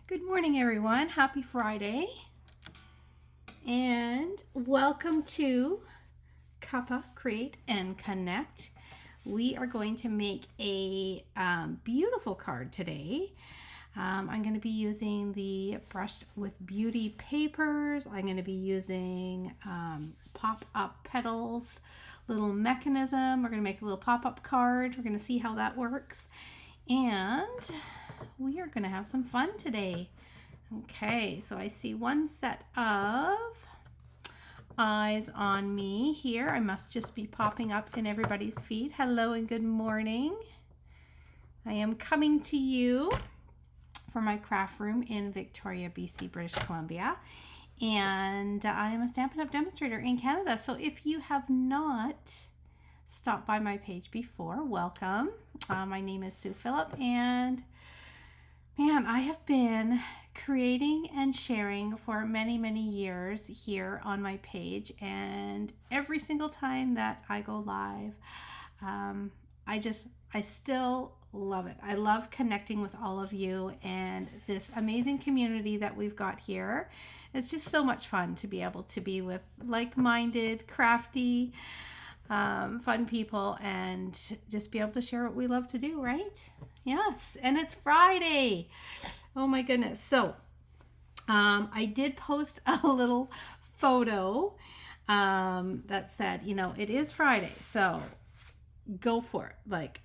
Good morning, everyone. Happy Friday. And welcome to Cuppa Create and Connect. We are going to make a beautiful card today. I'm going to be using the Brushed with Beauty papers. I'm going to be using pop-up petals, little mechanism. We're going to make a little pop-up card. We're going to see how that works. And we are going to have some fun today. Okay, so I see one set of eyes on me here. I must just be popping up in everybody's feed. Hello and good morning. I am coming to you from my craft room in Victoria, BC, British Columbia. And I am a Stampin' Up! Demonstrator in Canada. So if you have not stopped by my page before, welcome. My name is Sue Phillip, and man, I have been creating and sharing for many, many years here on my page, and every single time that I go live, I still love it. I love connecting with all of you and this amazing community that we've got here. It's just so much fun to be able to be with like-minded, crafty, fun people and just be able to share what we love to do, right? Yes, and it's Friday. Oh my goodness. So I did post a little photo that said, it is Friday, so go for it. Like,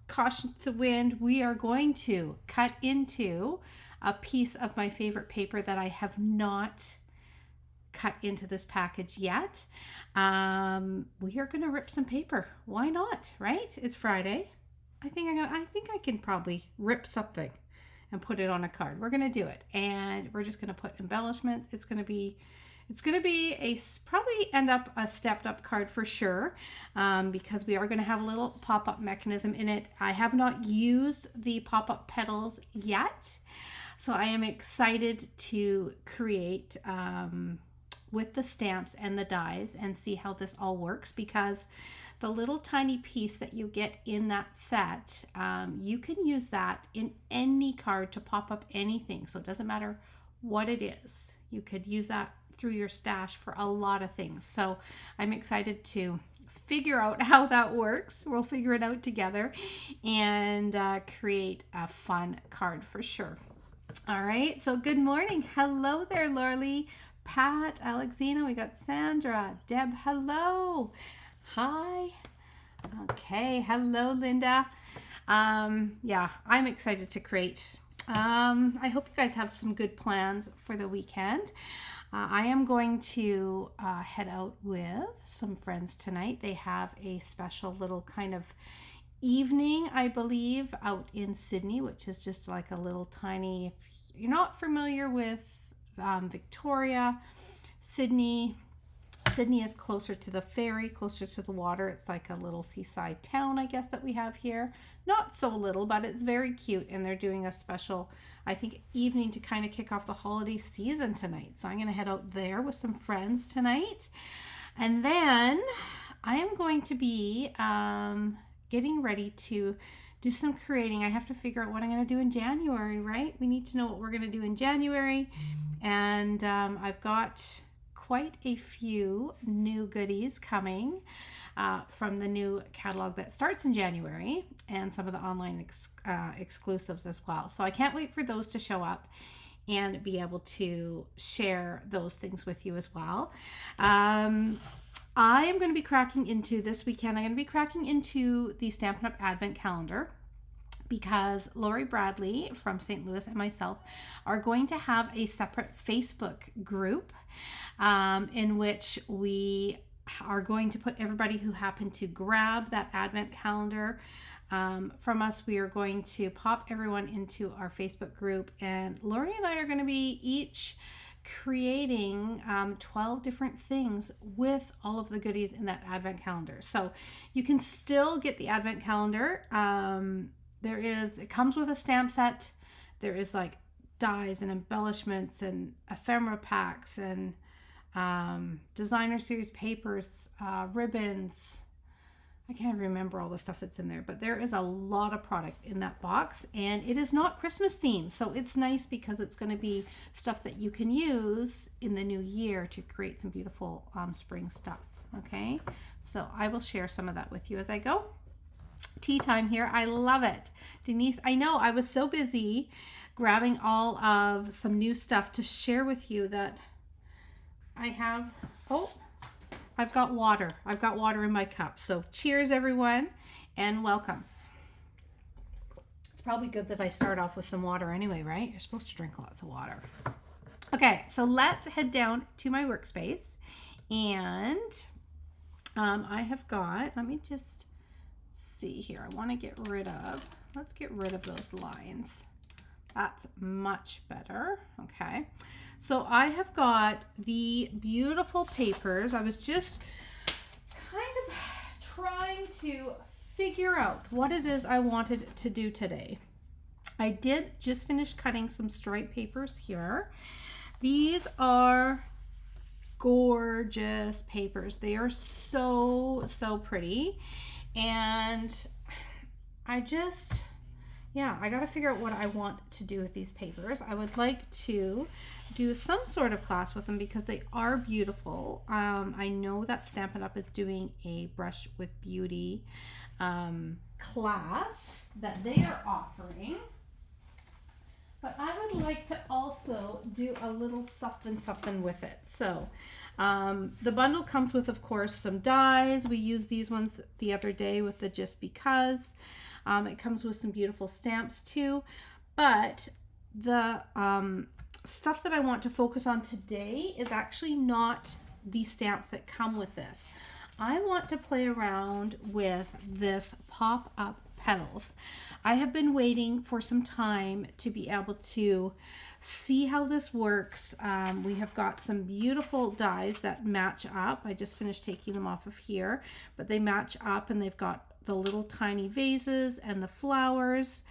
caution to the wind. We are going to cut into a piece of my favorite paper that I have not cut into this package yet. We are going to rip some paper. Why not, right? It's Friday. I think I can probably rip something and put it on a card. We're going to do it, and we're just going to put embellishments. It's going to be probably end up a stepped up card for sure, because we are going to have a little pop-up mechanism in it. I have not used the pop-up petals yet, so I am excited to create with the stamps and the dies and see how this all works, because the little tiny piece that you get in that set, you can use that in any card to pop up anything. So it doesn't matter what it is. You could use that through your stash for a lot of things. So I'm excited to figure out how that works. We'll figure it out together and create a fun card for sure. All right, so good morning. Hello there, Lorley, Pat, Alexina, we got Sandra, Deb, hello. Hi. Okay, hello, Linda. Yeah, I'm excited to create. I hope you guys have some good plans for the weekend. I am going to head out with some friends tonight. They have a special little kind of evening, I believe, out in Sydney, which is just like a little tiny, if you're not familiar with Victoria, Sydney is closer to the ferry, closer to the water. It's like a little seaside town, I guess, that we have here. Not so little, but it's very cute, and they're doing a special, I think, evening to kind of kick off the holiday season tonight. So I'm going to head out there with some friends tonight. And then I am going to be getting ready to do some creating. I have to figure out what I'm going to do in January, right? We need to know what we're going to do in January. And I've got quite a few new goodies coming from the new catalog that starts in January, and some of the online exclusives as well. So I can't wait for those to show up and be able to share those things with you as well. I am going to be cracking into this weekend. I'm going to be cracking into the Stampin' Up! Advent Calendar, because Lori Bradley from St. Louis and myself are going to have a separate Facebook group in which we are going to put everybody who happened to grab that Advent calendar from us. We are going to pop everyone into our Facebook group, and Lori and I are going to be each creating 12 different things with all of the goodies in that Advent calendar. So you can still get the Advent calendar. It comes with a stamp set. There is like dies and embellishments and ephemera packs and designer series papers, ribbons, I can't remember all the stuff that's in there, but there is a lot of product in that box, and it is not Christmas themed. So it's nice because it's going to be stuff that you can use in the new year to create some beautiful spring stuff. Okay, so I will share some of that with you as I go. Tea time here. I love it. Denise, I know I was so busy grabbing all of some new stuff to share with you that I have, I've got water. I've got water in my cup. So cheers everyone and welcome. It's probably good that I start off with some water anyway, right? You're supposed to drink lots of water. Okay, so let's head down to my workspace, and I have got, let me just see here. I want to let's get rid of those lines. That's much better. Okay, so I have got the beautiful papers. I was just kind of trying to figure out what it is I wanted to do today. I did just finish cutting some stripe papers here. These are gorgeous papers. They are so pretty, and I got to figure out what I want to do with these papers. I would like to do some sort of class with them because they are beautiful. I know that Stampin' Up! Is doing a Brush with Beauty class that they are offering. But I would like to also do a little something with it. So the bundle comes with, of course, some dies. We used these ones the other day with the Just Because. It comes with some beautiful stamps too. But the stuff that I want to focus on today is actually not the stamps that come with this. I want to play around with this pop-up Petals. I have been waiting for some time to be able to see how this works. We have got some beautiful dies that match up. I just finished taking them off of here, but they match up, and they've got the little tiny vases and the flowers.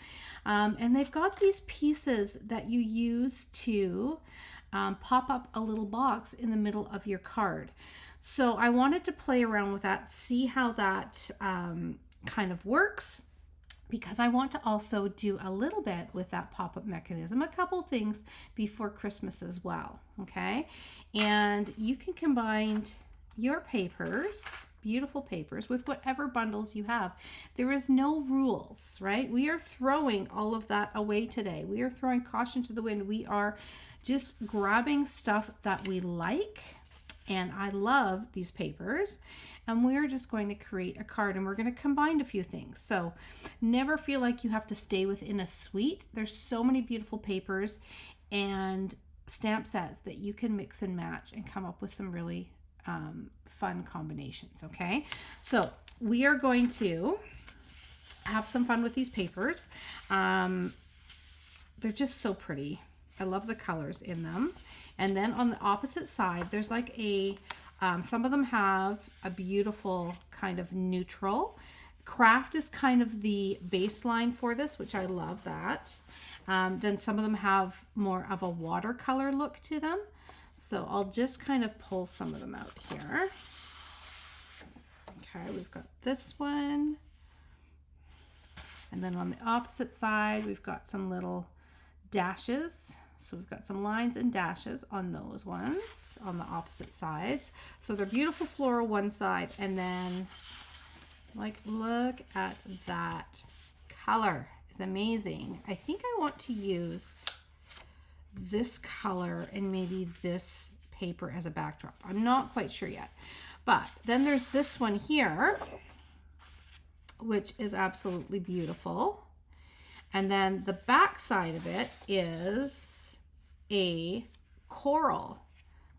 And they've got these pieces that you use to pop up a little box in the middle of your card. So I wanted to play around with that, see how that kind of works, because I want to also do a little bit with that pop-up mechanism, a couple things before Christmas as well, okay? And you can combine your papers, beautiful papers, with whatever bundles you have. There is no rules, right? We are throwing all of that away today. We are throwing caution to the wind. We are just grabbing stuff that we like, and I love these papers, and we're just going to create a card, and we're going to combine a few things. So never feel like you have to stay within a suite. There's so many beautiful papers and stamp sets that you can mix and match and come up with some really fun combinations. Okay, so we are going to have some fun with these papers. They're just so pretty. I love the colors in them. And then on the opposite side, there's like a some of them have a beautiful kind of neutral. Craft is kind of the baseline for this, which I love that. Then some of them have more of a watercolor look to them. So I'll just kind of pull some of them out here. Okay, we've got this one. And then on the opposite side, we've got some little dashes. So we've got some lines and dashes on those ones on the opposite sides. So they're beautiful floral one side, and then like, look at that color. It's amazing. I think I want to use this color and maybe this paper as a backdrop. I'm not quite sure yet. But then there's this one here, which is absolutely beautiful. And then the back side of it is a coral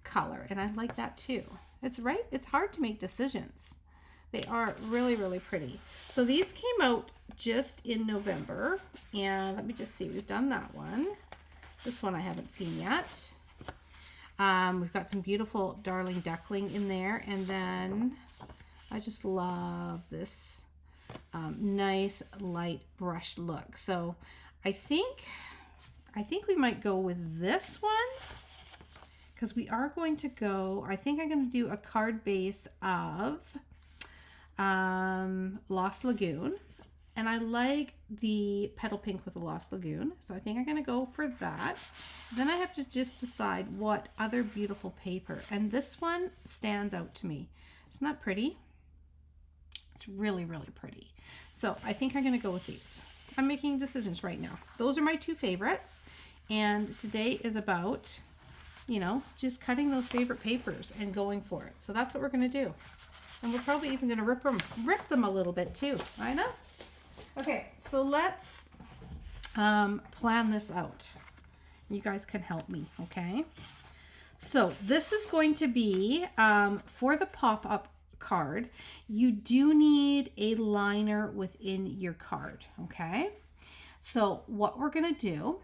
color, and I like that too. It's right, it's hard to make decisions. They are really pretty. So these came out just in November, and let me just see, we've done that one. This one I haven't seen yet. We've got some beautiful Darling Duckling in there, and then I just love this nice light brush look. So I think we might go with this one, because we are going to go, I think I'm going to do a card base of Lost Lagoon. And I like the petal pink with the Lost Lagoon. So I think I'm going to go for that. Then I have to just decide what other beautiful paper. And this one stands out to me. Isn't that pretty? It's really, really pretty. So I think I'm going to go with these. I'm making decisions right now. Those are my two favorites. And today is about, you know, just cutting those favorite papers and going for it. So that's what we're going to do. And we're probably even going to rip them a little bit too. I know. Okay, so let's plan this out. You guys can help me, okay? So this is going to be, for the pop-up card, you do need a liner within your card, okay? So what we're going to do,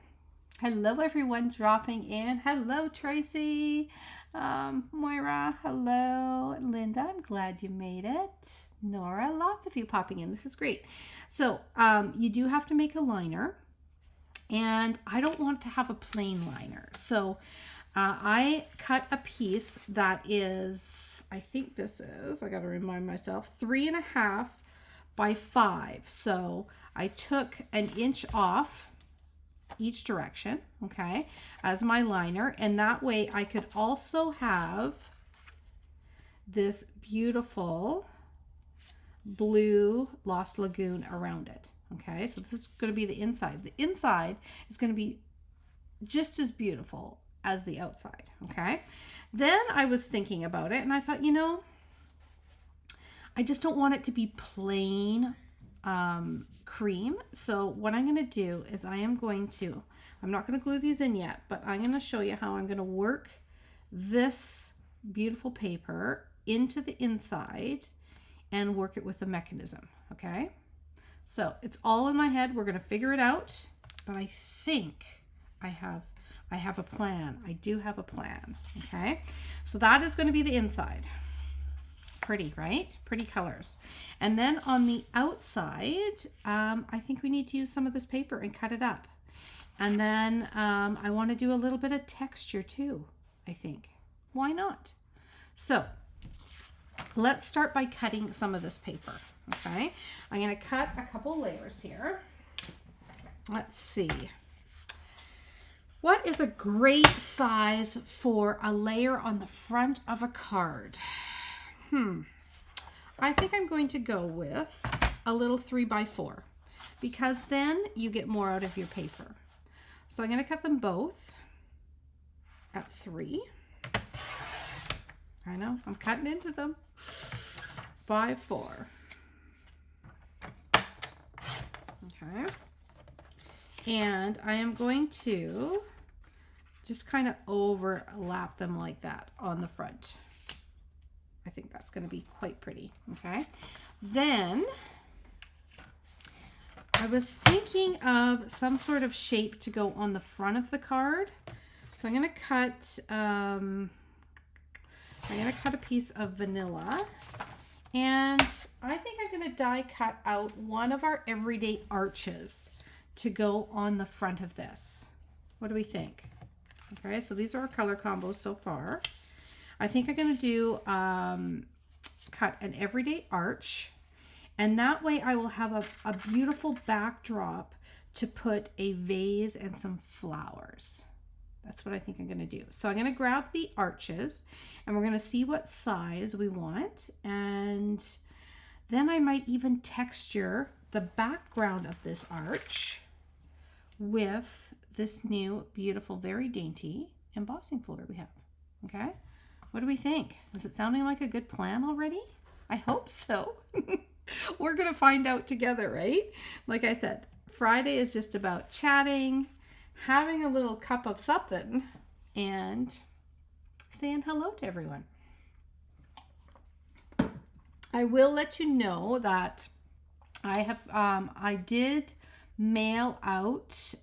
hello everyone dropping in. Hello Tracy, Moira, hello Linda, I'm glad you made it. Nora, lots of you popping in. This is great. So you do have to make a liner, and I don't want to have a plain liner. So I cut a piece that is, I think this is, I got to remind myself, 3.5 by 5. So I took an inch off each direction, okay, as my liner, and that way I could also have this beautiful blue Lost Lagoon around it. Okay, so this is going to be the inside. The inside is going to be just as beautiful as the outside. Okay, then I was thinking about it and I thought, you know, I just don't want it to be plain cream. So what I'm going to do is I'm not going to glue these in yet, but I'm going to show you how I'm going to work this beautiful paper into the inside and work it with the mechanism. Okay, so it's all in my head. We're going to figure it out, but I think I have a plan. I do have a plan. Okay, so that is going to be the inside. Pretty, right? Pretty colors. And then on the outside, I think we need to use some of this paper and cut it up. And then I want to do a little bit of texture too, I think. Why not? So let's start by cutting some of this paper. Okay, I'm going to cut a couple layers here. Let's see. What is a great size for a layer on the front of a card? I think I'm going to go with a little 3x4 because then you get more out of your paper. So I'm going to cut them both at 3. I know, I'm cutting into them. By 4. Okay. And I am going to just kind of overlap them like that on the front. I think that's going to be quite pretty. Okay. Then I was thinking of some sort of shape to go on the front of the card. So I'm going to cut, a piece of vanilla, and I think I'm going to die cut out one of our everyday arches to go on the front of this. What do we think? Okay, so these are our color combos so far. I think I'm going to do cut an everyday arch, and that way I will have a beautiful backdrop to put a vase and some flowers. That's what I think I'm going to do. So I'm going to grab the arches and we're going to see what size we want, and then I might even texture the background of this arch with this new beautiful, very dainty embossing folder we have. Okay, what do we think? Is it sounding like a good plan already? I hope so. We're gonna find out together, right? Like I said, Friday is just about chatting, having a little cup of something, and saying hello to everyone. I will let you know that I did mail out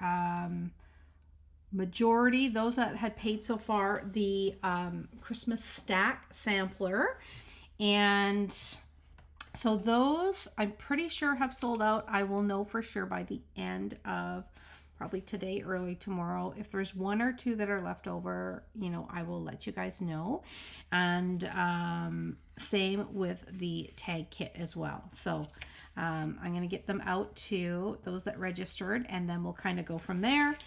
majority, those that had paid so far, the Christmas stack sampler, and so those I'm pretty sure have sold out. I will know for sure by the end of probably today, early tomorrow. If there's one or two that are left over, you know, I will let you guys know. And same with the tag kit as well. So I'm going to get them out to those that registered, and then we'll kind of go from there.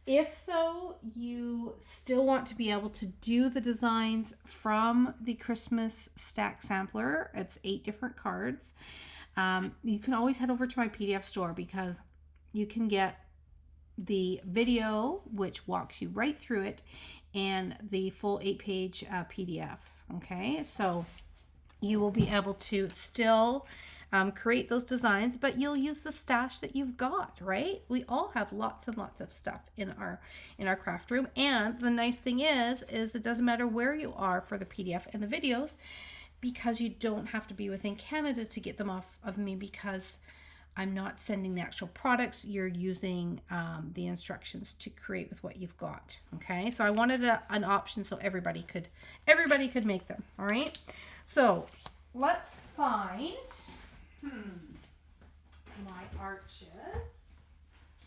If though you still want to be able to do the designs from the Christmas stack sampler, it's 8 different cards. You can always head over to my PDF store, because you can get the video, which walks you right through it, and the full 8-page PDF. Okay, so you will be able to still create those designs, but you'll use the stash that you've got, right? We all have lots and lots of stuff in our craft room. And the nice thing is it doesn't matter where you are for the PDF and the videos, because you don't have to be within Canada to get them off of me, because I'm not sending the actual products. You're using the instructions to create with what you've got. Okay, so I wanted an option so everybody could make them. All right, so let's find my arches. Let's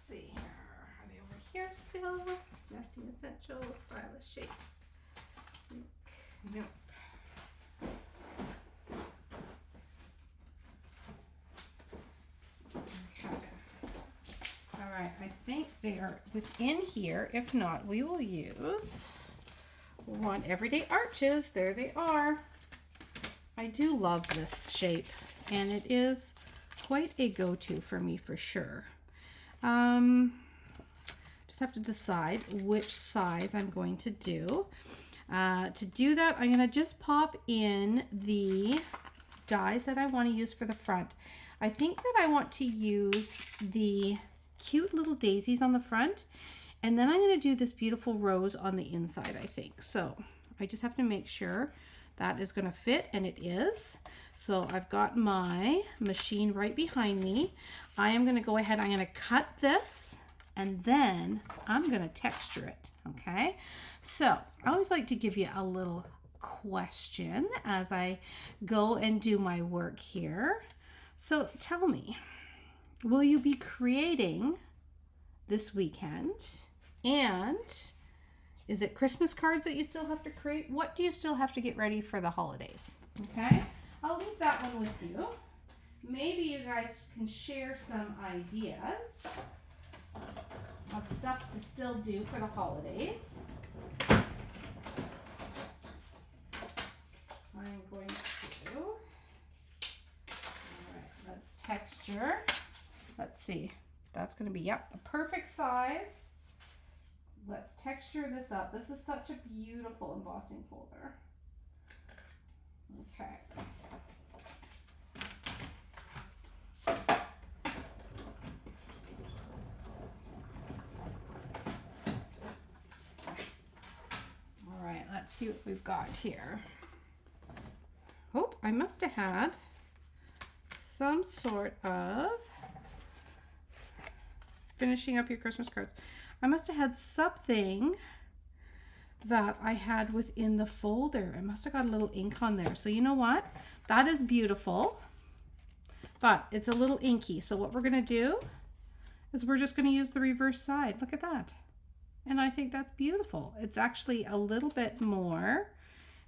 see here. Are they over here still? Nesting Essentials, Stylish Shapes. Nope. Okay. All right, I think they are within here. If not, we will use one Everyday Arches. There they are. I do love this shape, and it is quite a go-to for me for sure. Just have to decide which size I'm going to do. To do that, I'm going to just pop in the dies that I want to use for the front. I think that I want to use the cute little daisies on the front, and then I'm going to do this beautiful rose on the inside, I think. So I just have to make sure that is going to fit, and it is. So I've got my machine right behind me. I am going to go ahead, I'm going to cut this, and then I'm going to texture it. Okay, so I always like to give you a little question as I go and do my work here. So tell me, will you be creating this weekend? And is it Christmas cards that you still have to create? What do you still have to get ready for the holidays? Okay, I'll leave that one with you. Maybe you guys can share some ideas of stuff to still do for the holidays. I'm going to, all right, let's texture. Let's see, that's going to be, yep, the perfect size. Let's texture this up. This is such a beautiful embossing folder. Okay. All right, let's see what we've got here. Oh, I must have had some sort of finishing up your Christmas cards. I must have had something that I had within the folder. I must have got a little ink on there. So you know what? That is beautiful, but it's a little inky. So what we're going to do is we're just going to use the reverse side. Look at that. And I think that's beautiful. It's actually a little bit more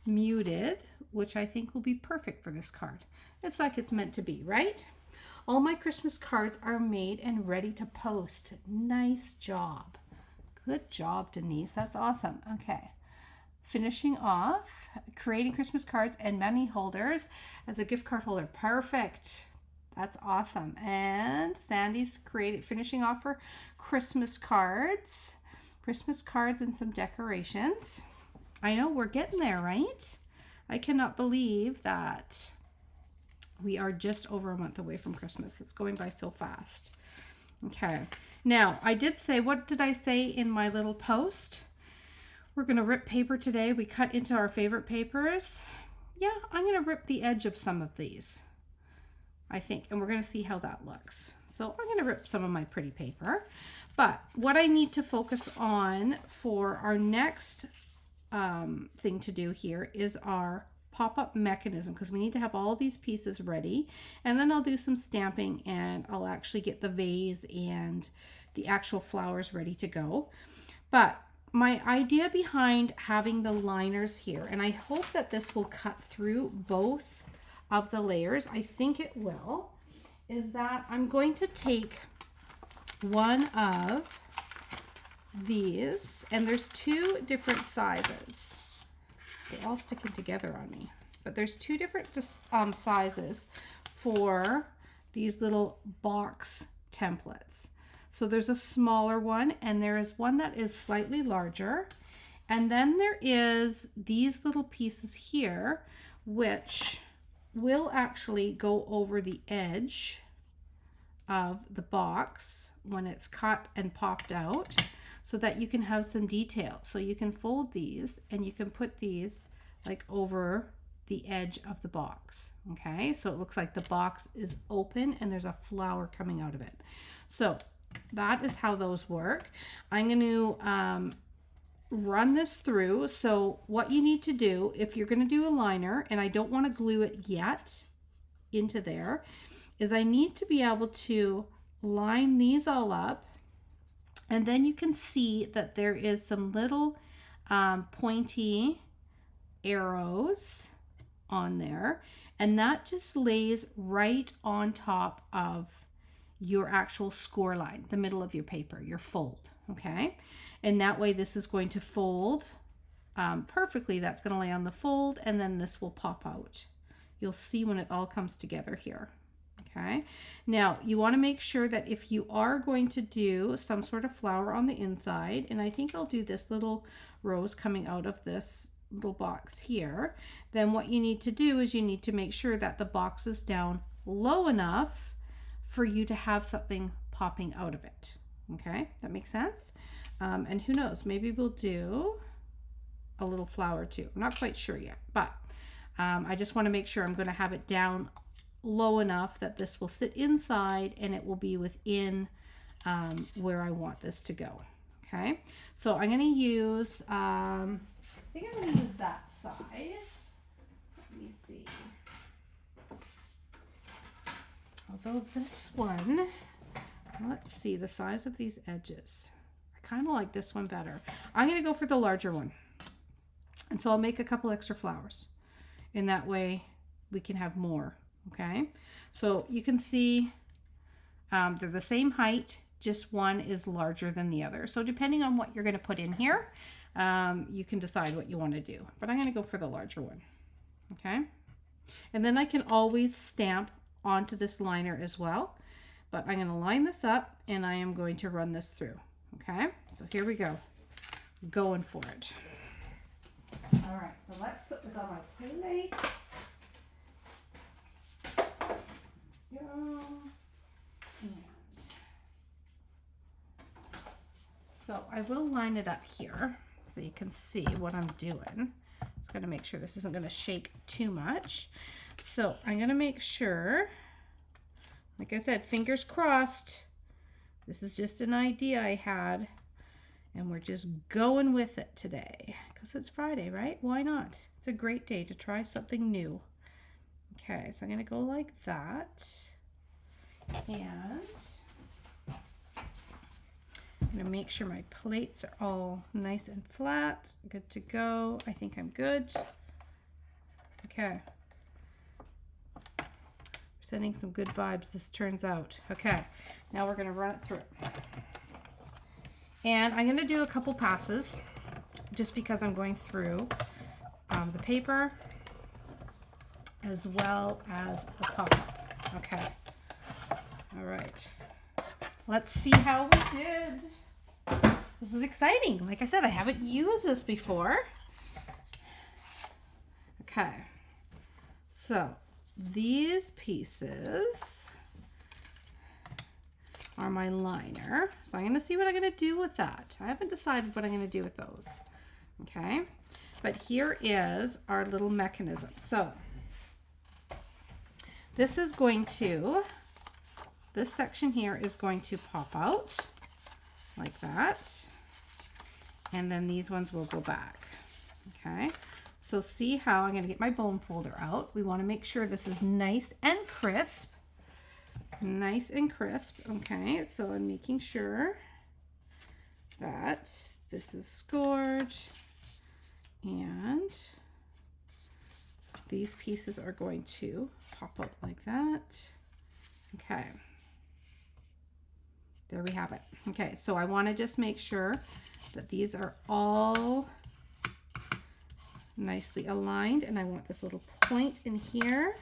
muted, which I think will be perfect for this card. It's like it's meant to be, right? All my Christmas cards are made and ready to post. Nice job. Good job, Denise. That's awesome. Okay. Finishing off, creating Christmas cards and money holders as a gift card holder. Perfect. That's awesome. And Sandy's finishing off her Christmas cards. Christmas cards and some decorations. I know we're getting there, right? I cannot believe that we are just over a month away from Christmas. It's going by so fast. Okay. Now, I did say, what did I say in my little post? We're going to rip paper today. We cut into our favorite papers. Yeah, I'm going to rip the edge of some of these, I think, and we're going to see how that looks. So I'm going to rip some of my pretty paper. But what I need to focus on for our next thing to do here is our pop-up mechanism, because we need to have all these pieces ready, and then I'll do some stamping, and I'll actually get the vase and the actual flowers ready to go. But my idea behind having the liners here, and I hope that this will cut through both of the layers, I think it will, is that I'm going to take one of these, and there's two different sizes. They're all sticking together on me, but there's two different sizes for these little box templates. So there's a smaller one, and there is one that is slightly larger, and then there is these little pieces here which will actually go over the edge of the box when it's cut and popped out, so that you can have some detail. So you can fold these and you can put these like over the edge of the box. Okay, so it looks like the box is open and there's a flower coming out of it. So that is how those work. I'm going to run this through. So what you need to do if you're going to do a liner, and I don't want to glue it yet into there, is I need to be able to line these all up, and then you can see that there is some little pointy arrows on there, and that just lays right on top of your actual score line, the middle of your paper, your fold. Okay, and that way this is going to fold perfectly. That's going to lay on the fold, and then this will pop out. You'll see when it all comes together here. Okay, now you want to make sure that if you are going to do some sort of flower on the inside, and I think I'll do this little rose coming out of this little box here, then what you need to do is you need to make sure that the box is down low enough for you to have something popping out of it. Okay, that makes sense. And who knows, maybe we'll do a little flower too. I'm not quite sure yet, but I just want to make sure I'm going to have it down low enough that this will sit inside and it will be within where I want this to go. Okay, so I'm going to use, I think I'm going to use that size. Let me see. Although this one, let's see the size of these edges. I kind of like this one better. I'm going to go for the larger one. And so I'll make a couple extra flowers. In that way we can have more. Okay, so you can see they're the same height, just one is larger than the other. So depending on what you're going to put in here, you can decide what you want to do. But I'm going to go for the larger one. Okay, and then I can always stamp onto this liner as well. But I'm going to line this up and I am going to run this through. Okay, so here we go. Going for it. All right, so let's put this on my plate. And so I will line it up here so you can see what I'm doing. Just got to make sure this isn't going to shake too much. So I'm going to make sure, like I said, fingers crossed. This is just an idea I had, and we're just going with it today because it's Friday, right? Why not? It's a great day to try something new. Okay, so I'm going to go like that, and I'm going to make sure my plates are all nice and flat. Good to go. I think I'm good. Okay. Sending some good vibes, this turns out. Okay, now we're going to run it through. And I'm going to do a couple passes just because I'm going through the paper as well as the pop-up. Okay. All right. Let's see how we did. This is exciting. Like I said, I haven't used this before. Okay. So these pieces are my liner. So I'm going to see what I'm going to do with that. I haven't decided what I'm going to do with those. Okay. But here is our little mechanism. So this is going to, this section here is going to pop out like that. And then these ones will go back. Okay. So see how I'm going to get my bone folder out. We want to make sure this is nice and crisp. Nice and crisp. Okay. So I'm making sure that this is scored, and these pieces are going to pop out like that. Okay, there we have it. Okay, so I want to just make sure that these are all nicely aligned, and I want this little point in here.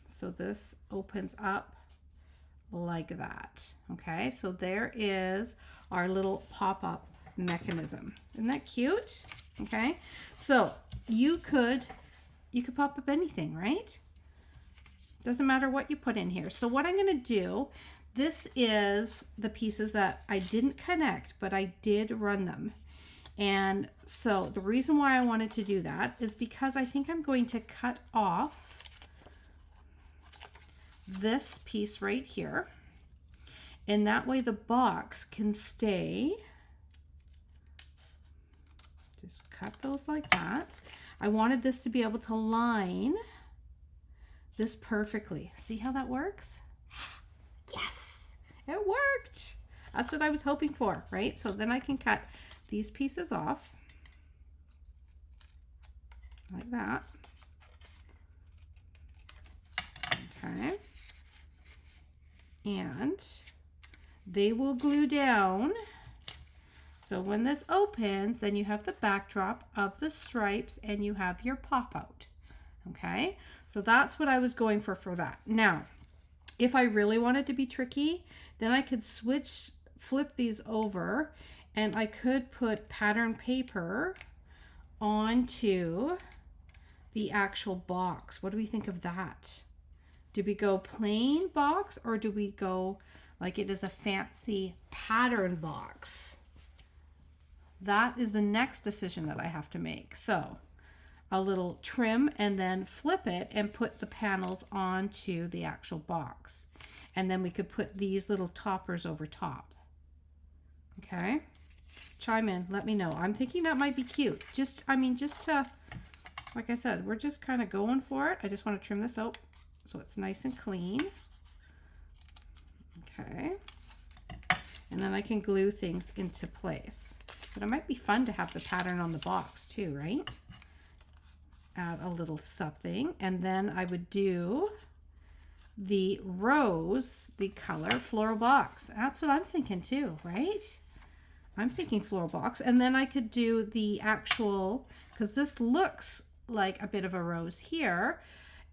So this opens up like that. Okay, so there is our little pop-up mechanism. Isn't that cute? Okay, so you could pop up anything, right? Doesn't matter what you put in here. So what I'm going to do, this is the pieces that I didn't connect, but I did run them. And so the reason why I wanted to do that is because I think I'm going to cut off this piece right here. And that way the box can stay. Just cut those like that. I wanted this to be able to line this perfectly. See how that works? Yes, it worked. That's what I was hoping for, right? So then I can cut these pieces off like that. Okay. And they will glue down. So when this opens, then you have the backdrop of the stripes and you have your pop out. Okay, so that's what I was going for that. Now, if I really wanted to be tricky, then I could flip these over, and I could put pattern paper onto the actual box. What do we think of that? Do we go plain box, or do we go like it is a fancy pattern box? That is the next decision that I have to make. So a little trim and then flip it and put the panels onto the actual box. And then we could put these little toppers over top. Okay, chime in, let me know. I'm thinking that might be cute. Just to, like I said, we're just kind of going for it. I just want to trim this out so it's nice and clean. Okay, and then I can glue things into place. But it might be fun to have the pattern on the box too, right? Add a little something, and then I would do the rose, the color floral box. That's what I'm thinking too, right? I'm thinking floral box, and then I could do the actual, because this looks like a bit of a rose here,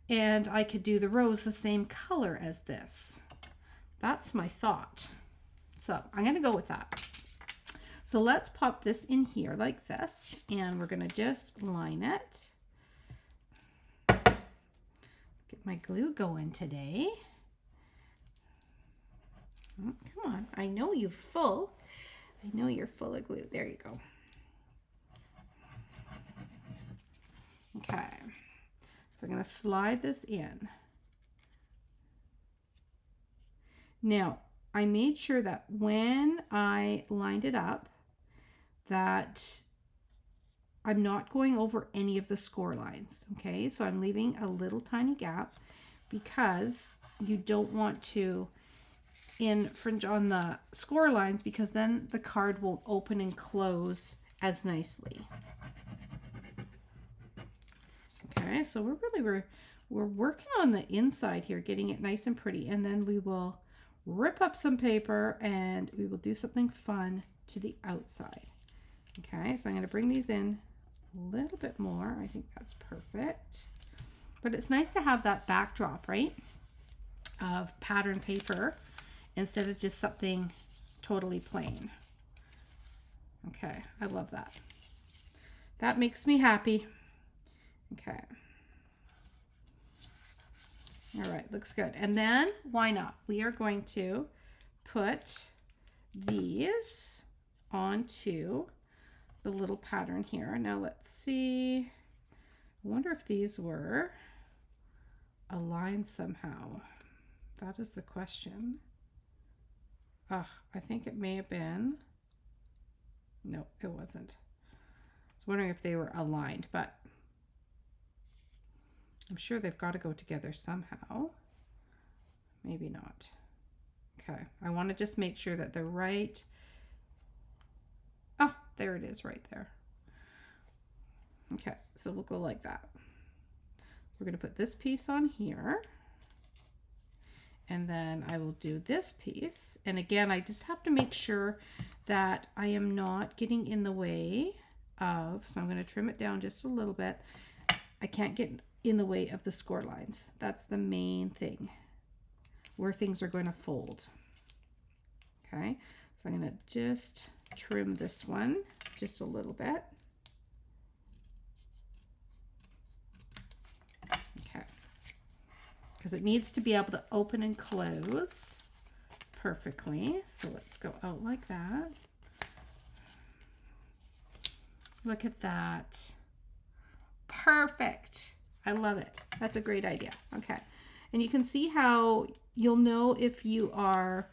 and I could do the rose the same color as this. That's my thought. So I'm going to go with that. So let's pop this in here like this, and we're going to just line it. Get my glue going today. Oh, come on, I know you're full. I know you're full of glue. There you go. Okay, so I'm going to slide this in. Now, I made sure that when I lined it up, that I'm not going over any of the score lines. Okay, so I'm leaving a little tiny gap because you don't want to infringe on the score lines, because then the card won't open and close as nicely. Okay, so we're working on the inside here, getting it nice and pretty, and then we will rip up some paper and we will do something fun to the outside. Okay, so I'm going to bring these in a little bit more. I think that's perfect. But it's nice to have that backdrop, right, of pattern paper instead of just something totally plain. Okay, I love that. That makes me happy. Okay. All right, looks good. And then, why not? We are going to put these onto the little pattern here. Now let's see. I wonder if these were aligned somehow. That is the question. I think it may have been. No, it wasn't. I was wondering if they were aligned, but I'm sure they've got to go together somehow. Maybe not. Okay, I want to just make sure that they're right there it is right there. Okay, so we'll go like that. We're going to put this piece on here. And then I will do this piece. And again, I just have to make sure that I am not getting in the way of, so I'm going to trim it down just a little bit. I can't get in the way of the score lines. That's the main thing, where things are going to fold. Okay, so I'm going to just trim this one just a little bit. Okay, because it needs to be able to open and close perfectly. So let's go out like that. Look at that. Perfect. I love it. That's a great idea. Okay. And you can see how you'll know if you are,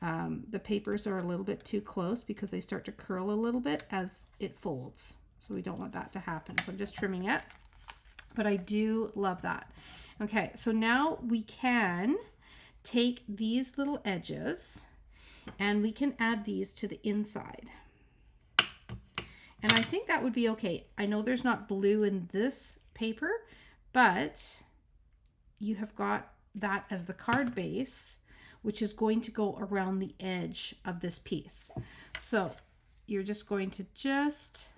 the papers are a little bit too close because they start to curl a little bit as it folds. So we don't want that to happen. So I'm just trimming it, but I do love that. Okay. So now we can take these little edges and we can add these to the inside. And I think that would be okay. I know there's not blue in this paper, but you have got that as the card base, which is going to go around the edge of this piece. So you're just going to just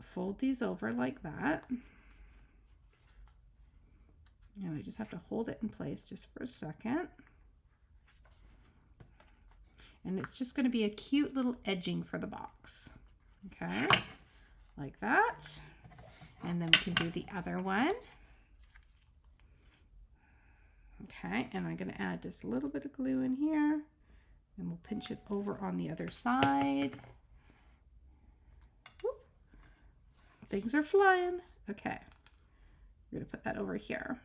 fold these over like that. And I just have to hold it in place just for a second. And it's just going to be a cute little edging for the box. Okay, like that. And then we can do the other one. Okay, and I'm going to add just a little bit of glue in here. And we'll pinch it over on the other side. Whoop. Things are flying. Okay, we're going to put that over here.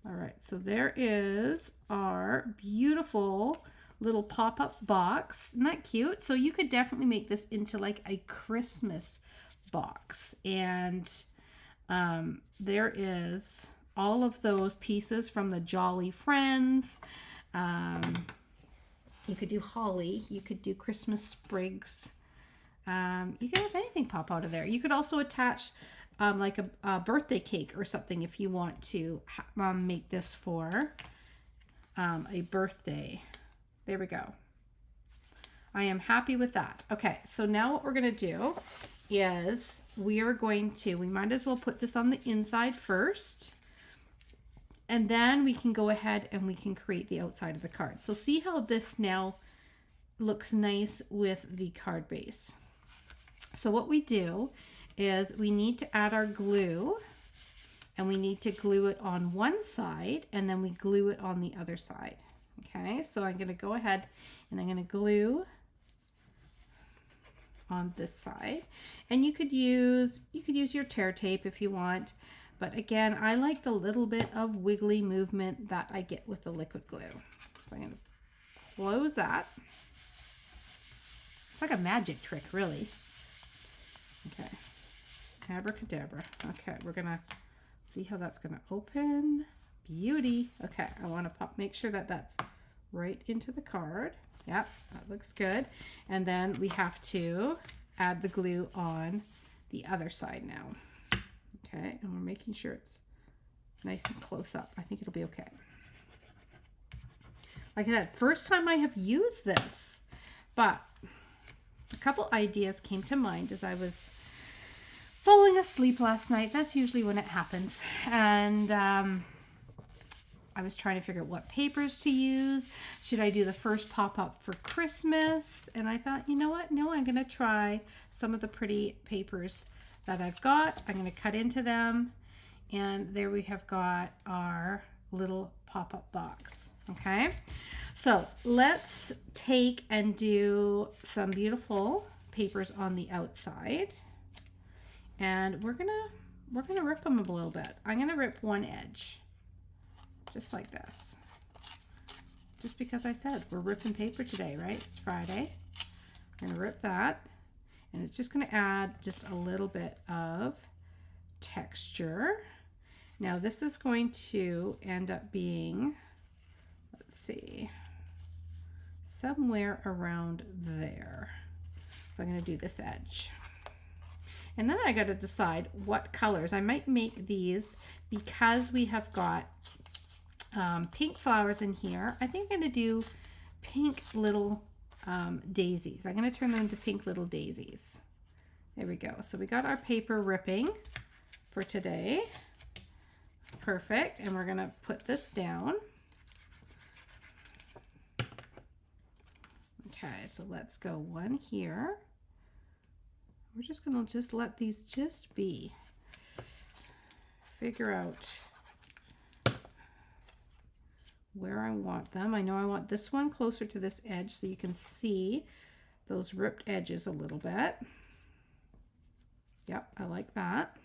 All right, so there is our beautiful little pop-up box. Isn't that cute? So you could definitely make this into like a Christmas box. And there is all of those pieces from the Jolly Friends. You could do holly. You could do Christmas sprigs. You can have anything pop out of there. You could also attach like a birthday cake or something if you want to make this for a birthday. There we go. I am happy with that. Okay, so now what we're going to do is we might as well put this on the inside first. And then we can go ahead and we can create the outside of the card. So see how this now looks nice with the card base. So what we do is we need to add our glue, and we need to glue it on one side and then we glue it on the other side. Okay, so I'm going to go ahead and I'm going to glue on this side, and you could use your tear tape if you want, but again, I like the little bit of wiggly movement that I get with the liquid glue. So I'm going to close that. It's like a magic trick, really. Okay. Abracadabra. Okay, we're gonna see how that's gonna open. Beauty. Okay, I want to make sure that that's right into the card. Yep, that looks good. And then we have to add the glue on the other side now. Okay, and we're making sure it's nice and close up. I think it'll be okay. Like I said, first time I have used this, but a couple ideas came to mind as I was falling asleep last night. That's usually when it happens. And I was trying to figure out what papers to use. Should I do the first pop-up for Christmas? And I thought, you know what? No, I'm going to try some of the pretty papers that I've got. I'm going to cut into them. And there we have got our little pop-up box. Okay, so let's take and do some beautiful papers on the outside. And we're gonna rip them a little bit. I'm gonna rip one edge, just like this. Just because I said we're ripping paper today, right? It's Friday. I'm gonna rip that, and it's just gonna add just a little bit of texture. Now this is going to end up being, let's see, somewhere around there. So I'm going to do this edge. And then I got to decide what colors. I might make these because we have got pink flowers in here. I think I'm going to do pink little daisies. I'm going to turn them into pink little daisies. There we go. So we got our paper ripping for today. Perfect. And we're going to put this down. Okay, so let's go one here. We're just going to let these just be. Figure out where I want them. I know I want this one closer to this edge so you can see those ripped edges a little bit. Yep, I like that.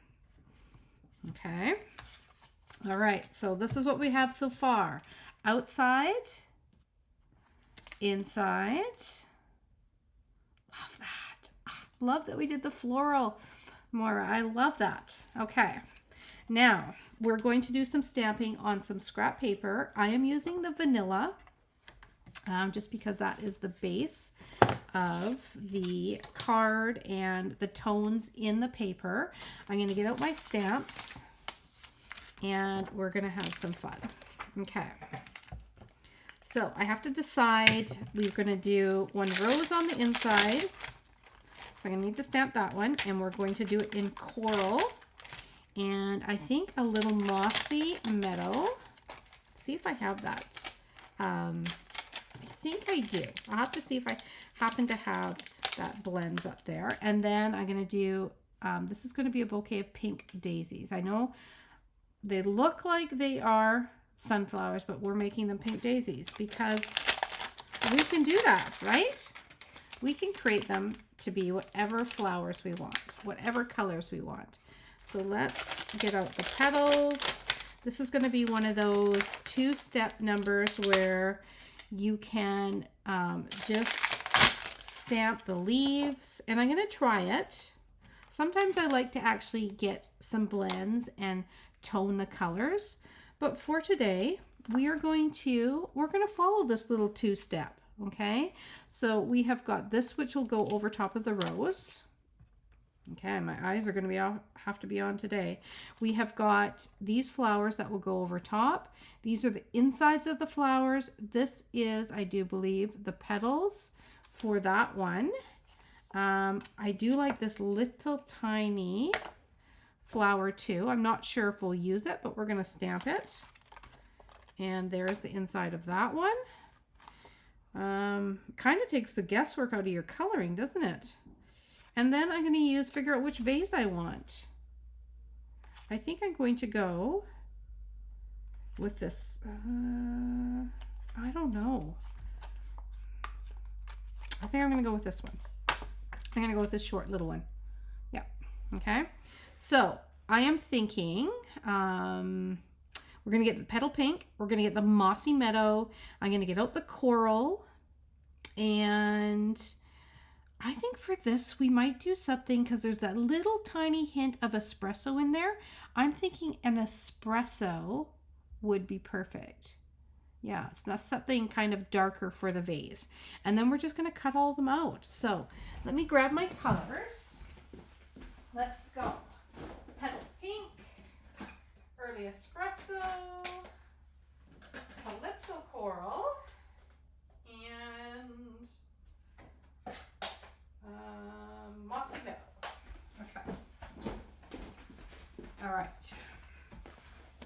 Okay. All right, so this is what we have so far. Outside, inside. Love that. Love that we did the floral, Maura. I love that. Okay, now we're going to do some stamping on some scrap paper. I am using the vanilla just because that is the base of the card and the tones in the paper. I'm going to get out my stamps and we're going to have some fun. Okay. So I have to decide. We're going to do one rose on the inside. So I'm going to need to stamp that one, and we're going to do it in coral. And I think a little mossy meadow. See if I have that. I think I do. I'll have to see if I happen to have that blends up there. And then I'm going to do, this is going to be a bouquet of pink daisies. I know they look like they are sunflowers, but we're making them pink daisies because we can do that, right? We can create them to be whatever flowers we want, whatever colors we want. So let's get out the petals. This is going to be one of those two-step numbers where you can just stamp the leaves, and I'm going to try it. Sometimes I like to actually get some blends and tone the colors. But for today, we're going to follow this little two-step, okay? So we have got this, which will go over top of the rose. Okay, my eyes are going to have to be on today. We have got these flowers that will go over top. These are the insides of the flowers. This is, I do believe, the petals for that one. I do like this little tiny flower too. I'm not sure if we'll use it, but we're going to stamp it. And there's the inside of that one. Kind of takes the guesswork out of your coloring, doesn't it? And then I'm going to figure out which vase I want. I think I'm going to go with this. I don't know. I think I'm going to go with this one. I'm going to go with this short little one. Yeah. Okay. So I am thinking we're going to get the petal pink. We're going to get the mossy meadow. I'm going to get out the coral. And I think for this, we might do something because there's that little tiny hint of espresso in there. I'm thinking an espresso would be perfect. Yeah, so that's something kind of darker for the vase. And then we're just going to cut all of them out. So let me grab my colors. Let's go. Petal pink, early espresso, calypso coral, and mossy meadow. Okay. All right.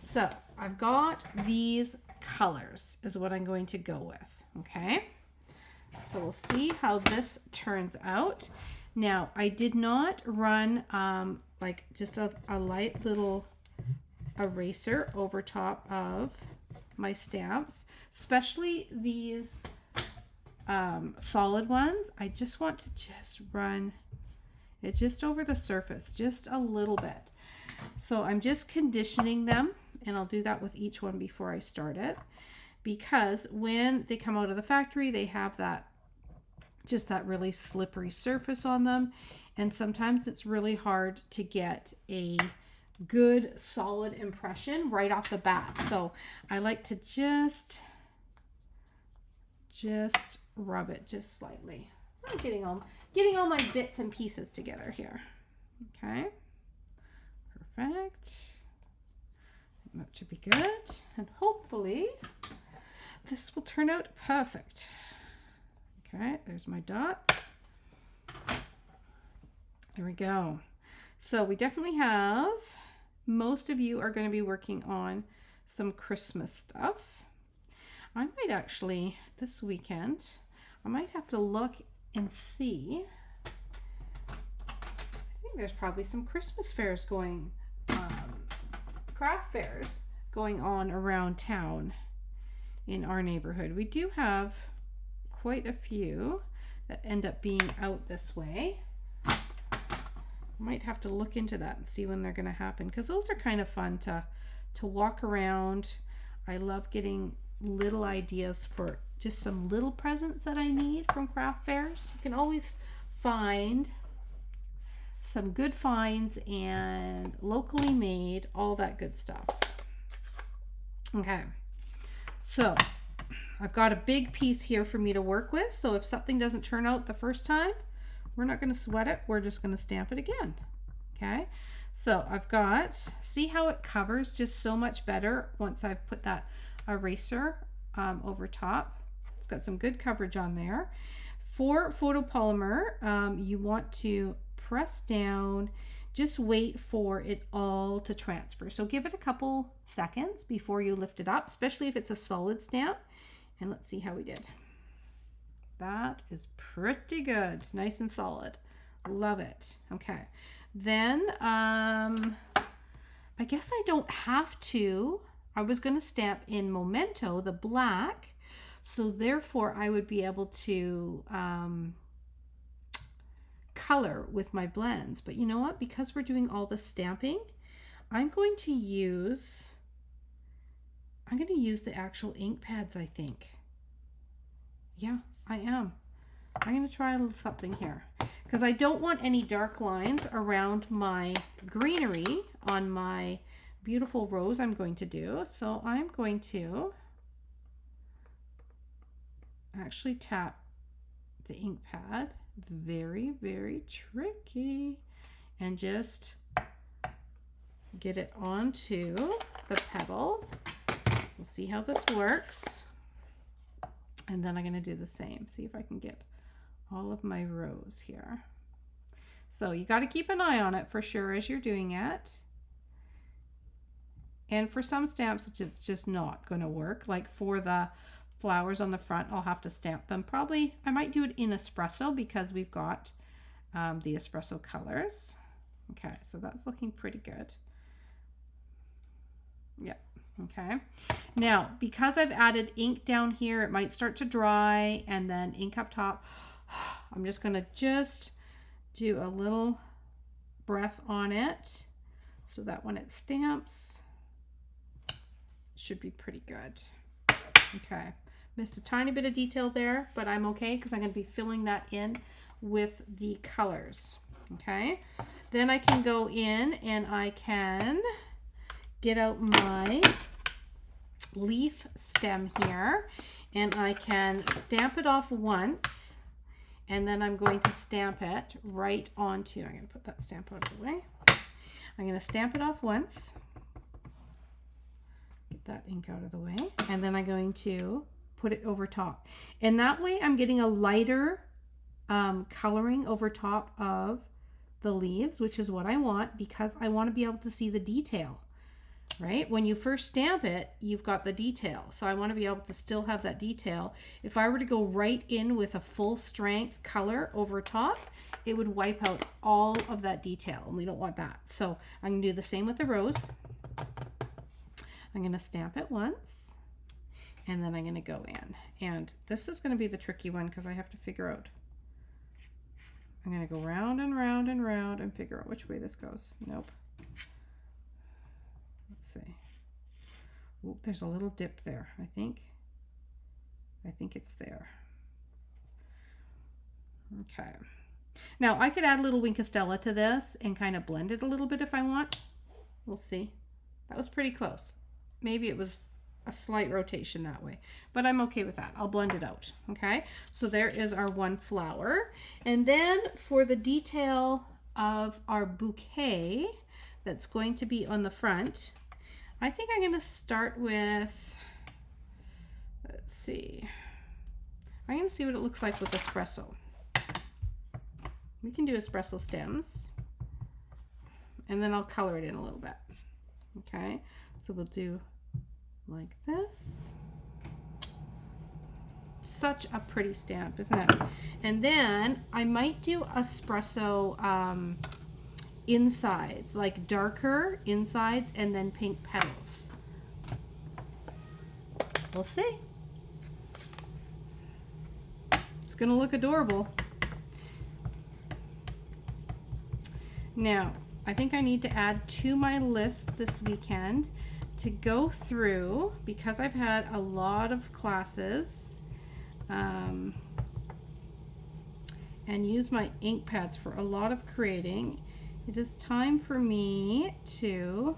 So I've got these colors is what I'm going to go with. Okay. So we'll see how this turns out. Now I did not run like just a light little eraser over top of my stamps, especially these solid ones. I just want to just run it just over the surface, just a little bit. So I'm just conditioning them, and I'll do that with each one before I start it, because when they come out of the factory, they have that just that really slippery surface on them, and sometimes it's really hard to get a good solid impression right off the bat. So I like to just just rub it just slightly. So I'm getting all my bits and pieces together here. Okay, perfect. That should be good, and hopefully this will turn out perfect. Okay, there's my dots. There we go. So we definitely have, most of you are going to be working on some Christmas stuff. I might actually, this weekend, I might have to look and see. I think there's probably some Christmas fairs going, craft fairs going on around town in our neighborhood. We do have quite a few that end up being out this way. Might have to look into that and see when they're going to happen, because those are kind of fun to walk around. I love getting little ideas for just some little presents that I need from craft fairs. You can always find some good finds and locally made, all that good stuff. Okay, so I've got a big piece here for me to work with. So if something doesn't turn out the first time, we're not going to sweat it. We're just going to stamp it again. Okay, so I've got, see how it covers just so much better once I've put that eraser over top. It's got some good coverage on there. For photopolymer, you want to press down, just wait for it all to transfer. So give it a couple seconds before you lift it up, especially if it's a solid stamp. And let's see how we did. That is pretty good, nice and solid. Love it. Okay, then I guess I don't have to. I was going to stamp in Memento, the black, so therefore I would be able to color with my blends. But you know what? Because we're doing all the stamping, I'm going to use the actual ink pads, I think. Yeah, I am. I'm going to try a little something here, because I don't want any dark lines around my greenery on my beautiful rose I'm going to do. So I'm going to actually tap the ink pad, very, very tricky, and just get it onto the petals. We'll see how this works. And then I'm going to do the same. See if I can get all of my rose here. So you got to keep an eye on it for sure as you're doing it. And for some stamps, it's just not going to work. Like for the flowers on the front, I'll have to stamp them. Probably, I might do it in espresso because we've got the espresso colors. Okay, so that's looking pretty good. Yep. Okay, now because I've added ink down here, it might start to dry, and then ink up top. I'm just going to do a little breath on it so that when it stamps, it should be pretty good. Okay, missed a tiny bit of detail there, but I'm okay because I'm going to be filling that in with the colors. Okay, then I can go in and I can get out my leaf stem here, and I can stamp it off once, and then I'm going to stamp it right onto, I'm going to put that stamp out of the way. I'm going to stamp it off once, get that ink out of the way, and then I'm going to put it over top. And that way I'm getting a lighter coloring over top of the leaves, which is what I want, because I want to be able to see the detail. Right? When you first stamp it, you've got the detail. So I want to be able to still have that detail. If I were to go right in with a full strength color over top, it would wipe out all of that detail, and we don't want that. So I'm going to do the same with the rose. I'm going to stamp it once, and then I'm going to go in. And this is going to be the tricky one because I have to figure out. I'm going to go round and round and round and figure out which way this goes. Nope. See. Ooh, there's a little dip there. I think it's there. Okay. Now I could add a little Winkostella to this and kind of blend it a little bit if I want. We'll see. That was pretty close. Maybe it was a slight rotation that way, but I'm okay with that. I'll blend it out. Okay, so there is our one flower. And then for the detail of our bouquet that's going to be on the front, I think I'm going to start with, let's see, I'm going to see what it looks like with espresso. We can do espresso stems, and then I'll color it in a little bit. Okay, so we'll do like this. Such a pretty stamp, isn't it? And then I might do espresso insides, like darker insides and then pink petals. We'll see. It's gonna look adorable. Now, I think I need to add to my list this weekend to go through, because I've had a lot of classes, and use my ink pads for a lot of creating. It is time for me to,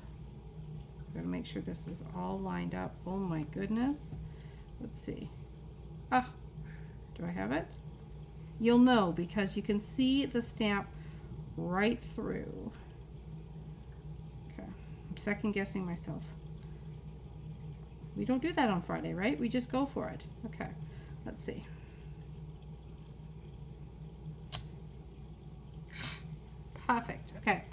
I'm gonna make sure this is all lined up. Oh my goodness. Let's see. Ah, do I have it? You'll know because you can see the stamp right through. Okay, I'm second guessing myself. We don't do that on Friday, right? We just go for it. Okay, let's see. Perfect. Okay.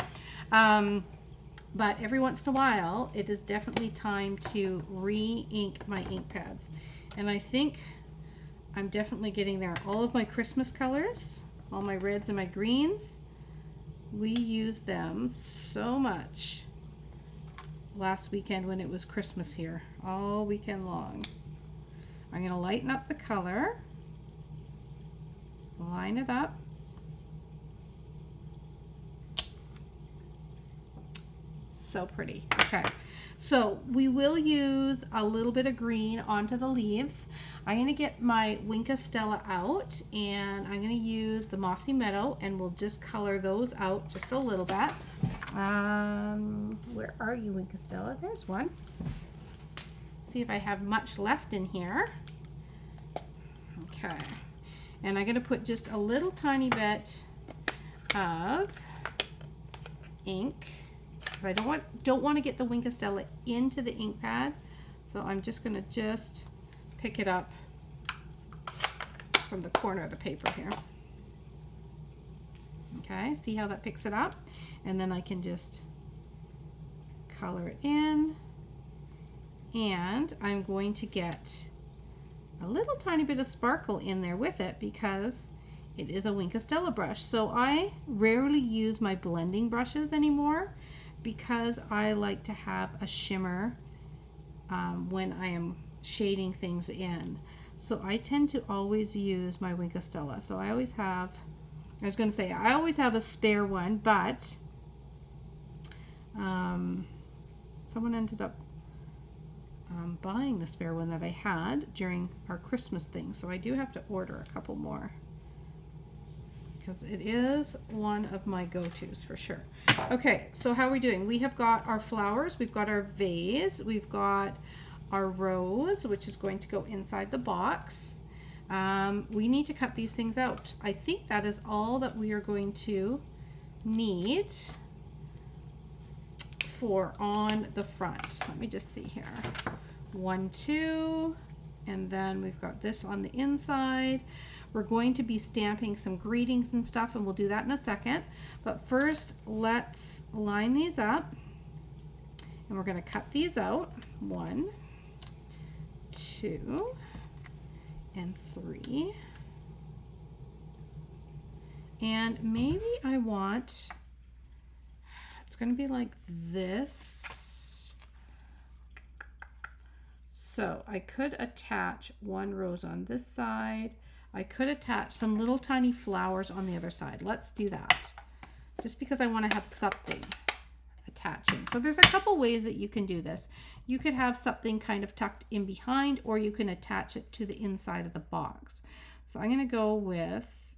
But every once in a while, it is definitely time to re-ink my ink pads. And I think I'm definitely getting there. All of my Christmas colors, all my reds and my greens, we used them so much last weekend when it was Christmas here, all weekend long. I'm going to lighten up the color, line it up. So pretty. Okay, so we will use a little bit of green onto the leaves. I'm going to get my Wink of Stella out, and I'm going to use the Mossy Meadow, and we'll just color those out just a little bit. Where are you, Wink of Stella? There's one. See if I have much left in here. Okay, and I'm going to put just a little tiny bit of ink. I don't want to get the Wink of Stella into the ink pad, so I'm just going to pick it up from the corner of the paper here. Okay, see how that picks it up? And then I can just color it in, and I'm going to get a little tiny bit of sparkle in there with it because it is a Wink of Stella brush. So I rarely use my blending brushes anymore, because I like to have a shimmer when I am shading things in. So I tend to always use my Wink of Stella. So I always have, I was going to say, I always have a spare one, but someone ended up buying the spare one that I had during our Christmas thing. So I do have to order a couple more, because it is one of my go-tos for sure. Okay, so how are we doing? We have got our flowers, we've got our vase, we've got our rose, which is going to go inside the box. We need to cut these things out. I think that is all that we are going to need for on the front. Let me just see here. 1, 2, and then we've got this on the inside. We're going to be stamping some greetings and stuff, and we'll do that in a second. But first, let's line these up, and we're going to cut these out. 1, 2, and 3. And maybe I want, it's going to be like this. So I could attach one rose on this side. I could attach some little tiny flowers on the other side. Let's do that, just because I want to have something attaching. So there's a couple ways that you can do this. You could have something kind of tucked in behind, or you can attach it to the inside of the box. So I'm going to go with,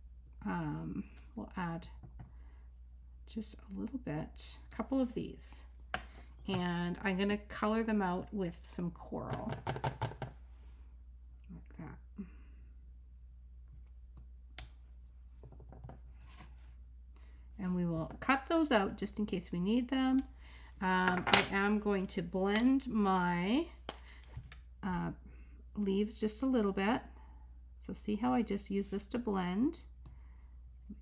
we'll add just a little bit, a couple of these. and I'm going to color them out with some coral. Like that. And we will cut those out just in case we need them. I am going to blend my leaves just a little bit. So see how I just use this to blend.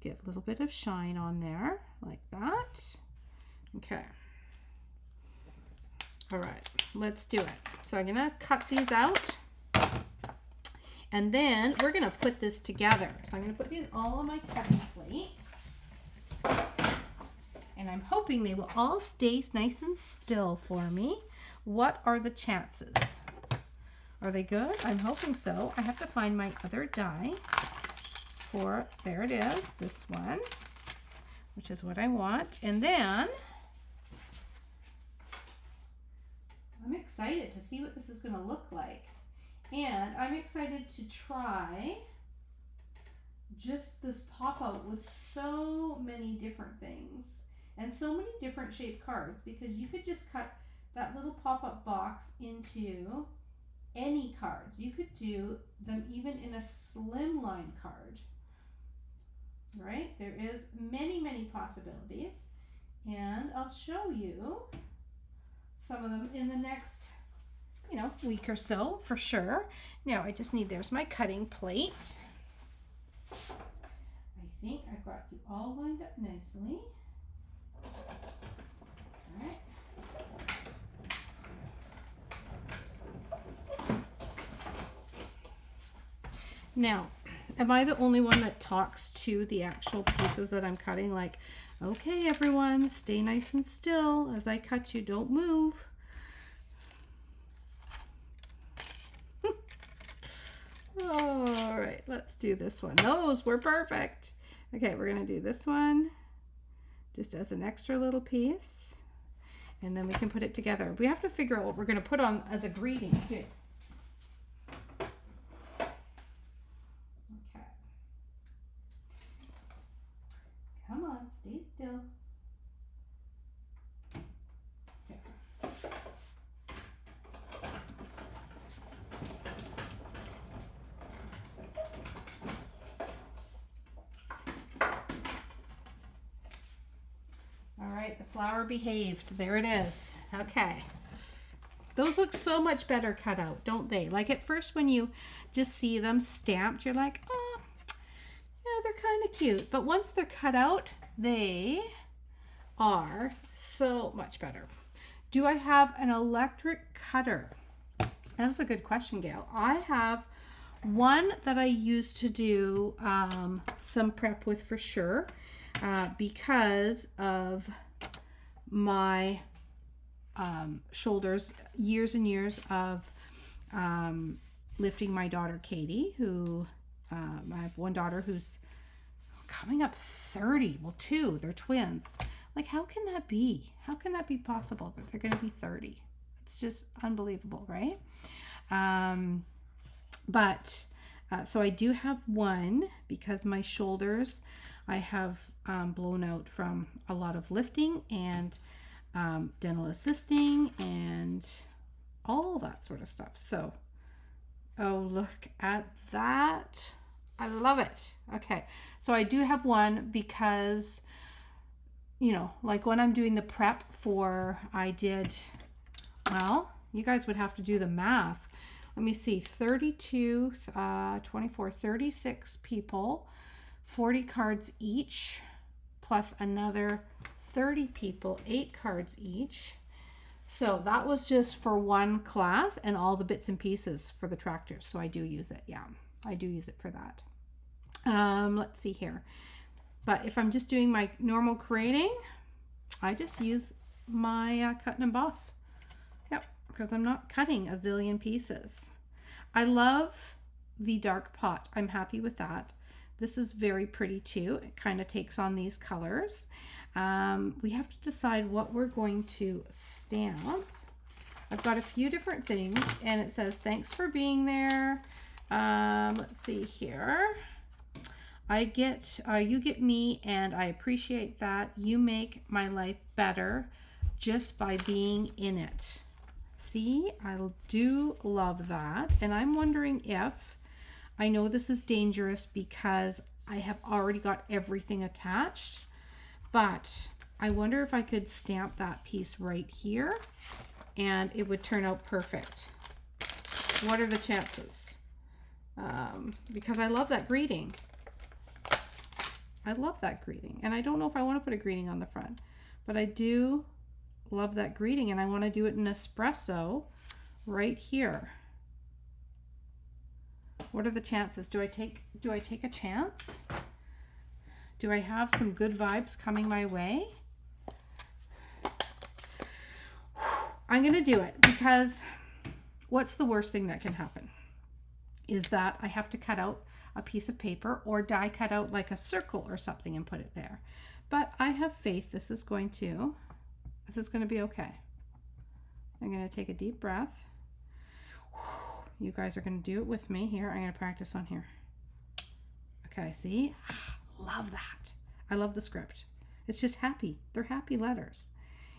Get a little bit of shine on there, like that. Okay. All right, let's do it. So I'm gonna cut these out, and then we're gonna put this together. So I'm gonna put these all on my cutting plate, and I'm hoping they will all stay nice and still for me. What are the chances? Are they good? I'm hoping so. I have to find my other die for, there it is, this one, which is what I want. And then I'm excited to see what this is going to look like. And I'm excited to try just this pop-out with so many different things and so many different shaped cards, because you could just cut that little pop-up box into any cards. You could do them even in a slimline card, right? There is many possibilities, and I'll show you some of them in the next, week or so for sure. Now I just need, there's my cutting plate. I think I've got you all lined up nicely. All right. Now, am I the only one that talks to the actual pieces that I'm cutting? Like, okay, everyone, stay nice and still as I cut you. Don't move. All right, let's do this one. Those were perfect. Okay, we're going to do this one just as an extra little piece. And then we can put it together. We have to figure out what we're going to put on as a greeting, too. Come on, stay still. Okay. All right, the flower behaved. There it is. Okay. Those look so much better cut out, don't they? Like at first when you just see them stamped, you're like, oh, they're kind of cute, but once they're cut out, they are so much better. Do I have an electric cutter? That's a good question, Gail. I have one that I use to do some prep with for sure, because of my shoulders, years and years of lifting my daughter Katie, who I have one daughter who's coming up 30. Well, two, they're twins. Like, how can that be? How can that be possible that they're going to be 30? It's just unbelievable, right? So I do have one because my shoulders, I have blown out from a lot of lifting and dental assisting and all that sort of stuff. So, oh, look at that. I love it. Okay, so I do have one because, like when I'm doing the prep for, well, you guys would have to do the math. Let me see, 32, 24, 36 people, 40 cards each, plus another 30 people, 8 cards each. So that was just for one class and all the bits and pieces for the tractors. So I do use it. Yeah, I do use it for that. Let's see here. But if I'm just doing my normal creating, I just use my cut and emboss. Yep, because I'm not cutting a zillion pieces. I love the dark pot. I'm happy with that. This is very pretty too. It kind of takes on these colors. We have to decide what we're going to stamp. I've got a few different things, and it says, thanks for being there. Let's see here. You get me, and I appreciate that. You make my life better. just by being in it. See, I do love that. And I'm wondering if, I know this is dangerous because I have already got everything attached, but I wonder if I could stamp that piece right here and it would turn out perfect. What are the chances? Because I love that greeting. I love that greeting. And I don't know if I want to put a greeting on the front, but I do love that greeting, and I want to do it in espresso right here. What are the chances? Do I take a chance? Do I have some good vibes coming my way? I'm going to do it because what's the worst thing that can happen is that I have to cut out a piece of paper or die cut out like a circle or something and put it there. But I have faith this is going to be okay. I'm going to take a deep breath. You guys are going to do it with me here. I'm going to practice on here. Okay, see? Love that. I love the script. It's just happy. They're happy letters.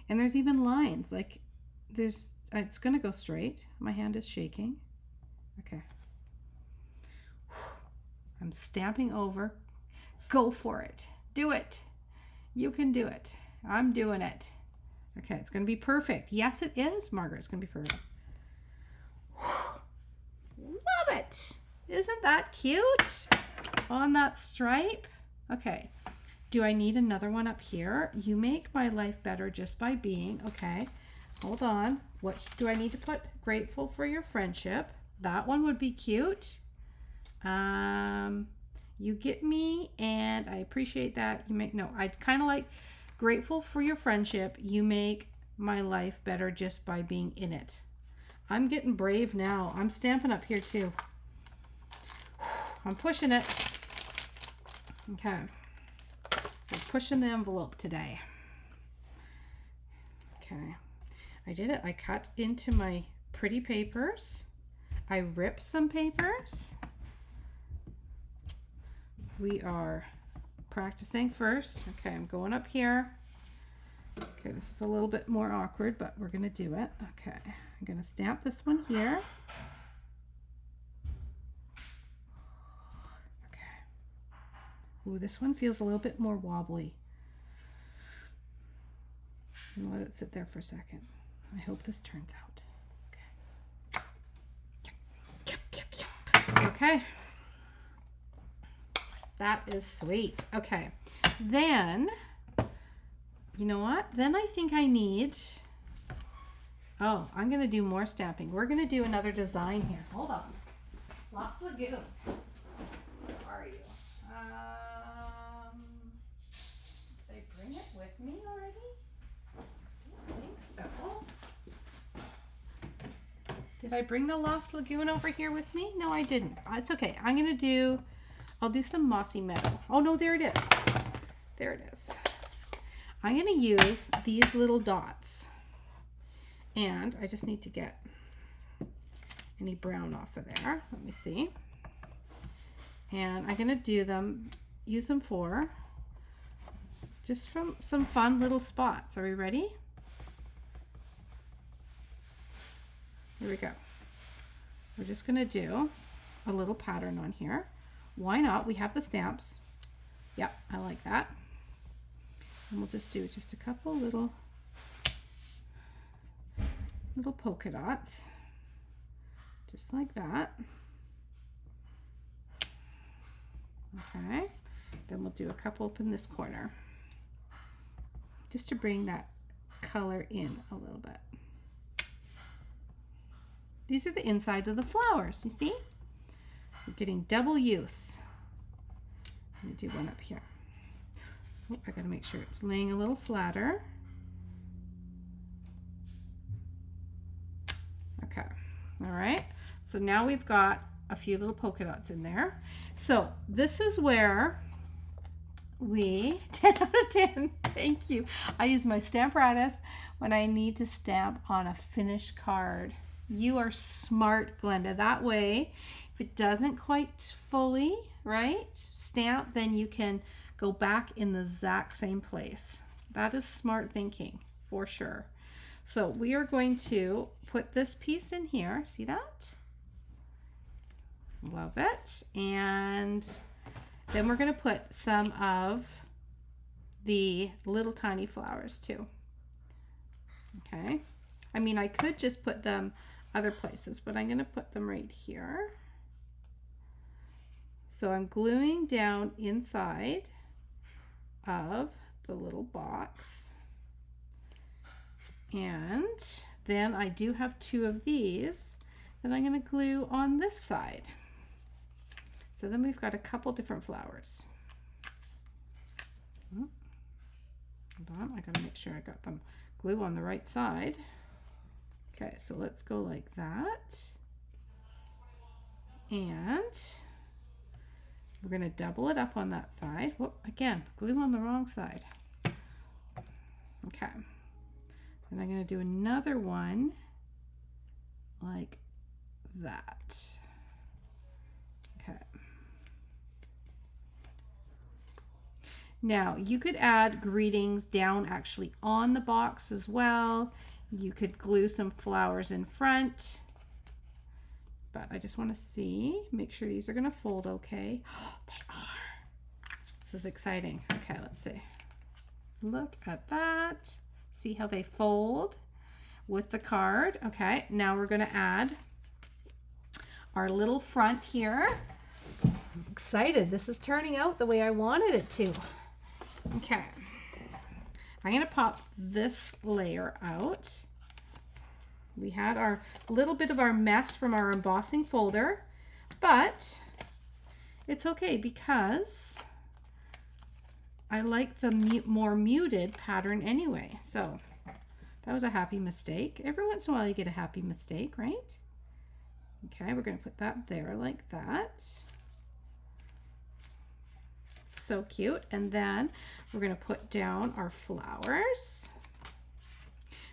And there's even lines. Like, it's going to go straight. My hand is shaking. Okay. I'm stamping over. Go for it. Do it. You can do it. I'm doing it. Okay, it's going to be perfect. Yes, it is, Margaret. It's going to be perfect. Love it. Isn't that cute? On that stripe. Okay. Do I need another one up here? You make my life better just by being. Okay. Hold on. What do I need to put? Grateful for your friendship. That one would be cute. You get me, and I appreciate that. You make, no, I'd kind of like grateful for your friendship. You make my life better just by being in it. I'm getting brave now. I'm stamping up here too. I'm pushing it. Okay. We're pushing the envelope today. Okay. I did it. I cut into my pretty papers. I ripped some papers. We are practicing first. Okay, I'm going up here. Okay, this is a little bit more awkward, but we're going to do it. Okay, I'm going to stamp this one here. Okay. Ooh, this one feels a little bit more wobbly. I'm going to let it sit there for a second. I hope this turns out. Okay. Okay. That is sweet. Okay. Then, you know what? Then I think I need, oh, I'm going to do more stamping. We're going to do another design here. Hold on. Lost Lagoon. Where are you? Did I bring it with me already? I don't think so. Did I bring the Lost Lagoon over here with me? No, I didn't. It's okay. I'll do some mossy meadow. Oh no, there it is. There it is. I'm going to use these little dots. And I just need to get any brown off of there. Let me see. And I'm going to use them for just from some fun little spots. Are we ready? Here we go. We're just going to do a little pattern on here. Why not? We have the stamps. Yep, I like that. And we'll just do just a couple little polka dots. Just like that. Okay. Then we'll do a couple up in this corner. Just to bring that color in a little bit. These are the insides of the flowers, you see? We're getting double use. Let me do one up here. Oh, I gotta make sure it's laying a little flatter. Okay, all right. So now we've got a few little polka dots in there. So this is where we, 10 out of 10, thank you. I use my Stamparatus when I need to stamp on a finished card. You are smart, Glenda. That way, if it doesn't quite fully, right, stamp, then you can go back in the exact same place. That is smart thinking. for sure. So we are going to put this piece in here. See that? Love it. And then we're going to put some of the little tiny flowers too. Okay. I mean, I could just put them other places, but I'm going to put them right here. So I'm gluing down inside of the little box. And then I do have two of these that I'm going to glue on this side. So then we've got a couple different flowers. Hold on, I got to make sure I got them glue on the right side. Okay, so let's go like that. And we're going to double it up on that side. Whoop, again, glue on the wrong side. Okay. And I'm going to do another one like that. Okay. Now you could add greetings down actually on the box as well. You could glue some flowers in front, but I just want to see, make sure these are going to fold okay. Oh, they are. This is exciting. Okay, let's see. Look at that. See how they fold with the card. Okay, now we're going to add our little front here. I'm excited. This is turning out the way I wanted it to. Okay. I'm going to pop this layer out. We had our little bit of our mess from our embossing folder, but it's okay because I like the more muted pattern anyway. So that was a happy mistake. Every once in a while you get a happy mistake, right? Okay, we're going to put that there like that. So cute. And then we're going to put down our flowers.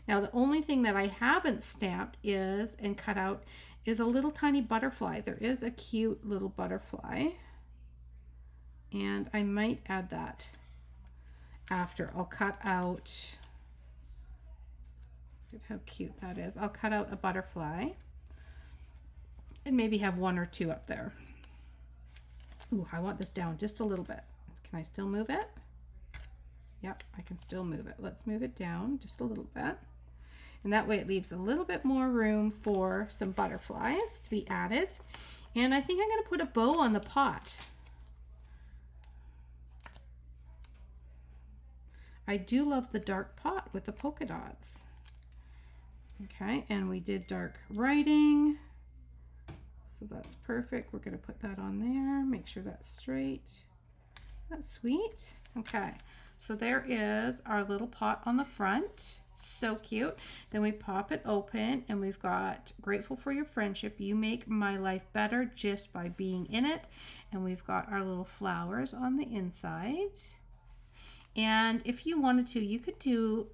Now the only thing that I haven't stamped is and cut out is a little tiny butterfly. There is a cute little butterfly, and I might add that after. I'll cut out, look at how cute that is. I'll cut out a butterfly and maybe have one or two up there. Ooh, I want this down just a little bit. Can I still move it? Yep, I can still move it. Let's move it down just a little bit. And that way it leaves a little bit more room for some butterflies to be added. And I think I'm going to put a bow on the pot. I do love the dark pot with the polka dots. Okay, and we did dark writing. So that's perfect. We're going to put that on there. Make sure that's straight. That's sweet. Okay, so there is our little pot on the front. So cute. Then we pop it open and we've got grateful for your friendship. You make my life better just by being in it. And we've got our little flowers on the inside. And if you wanted to, you could do,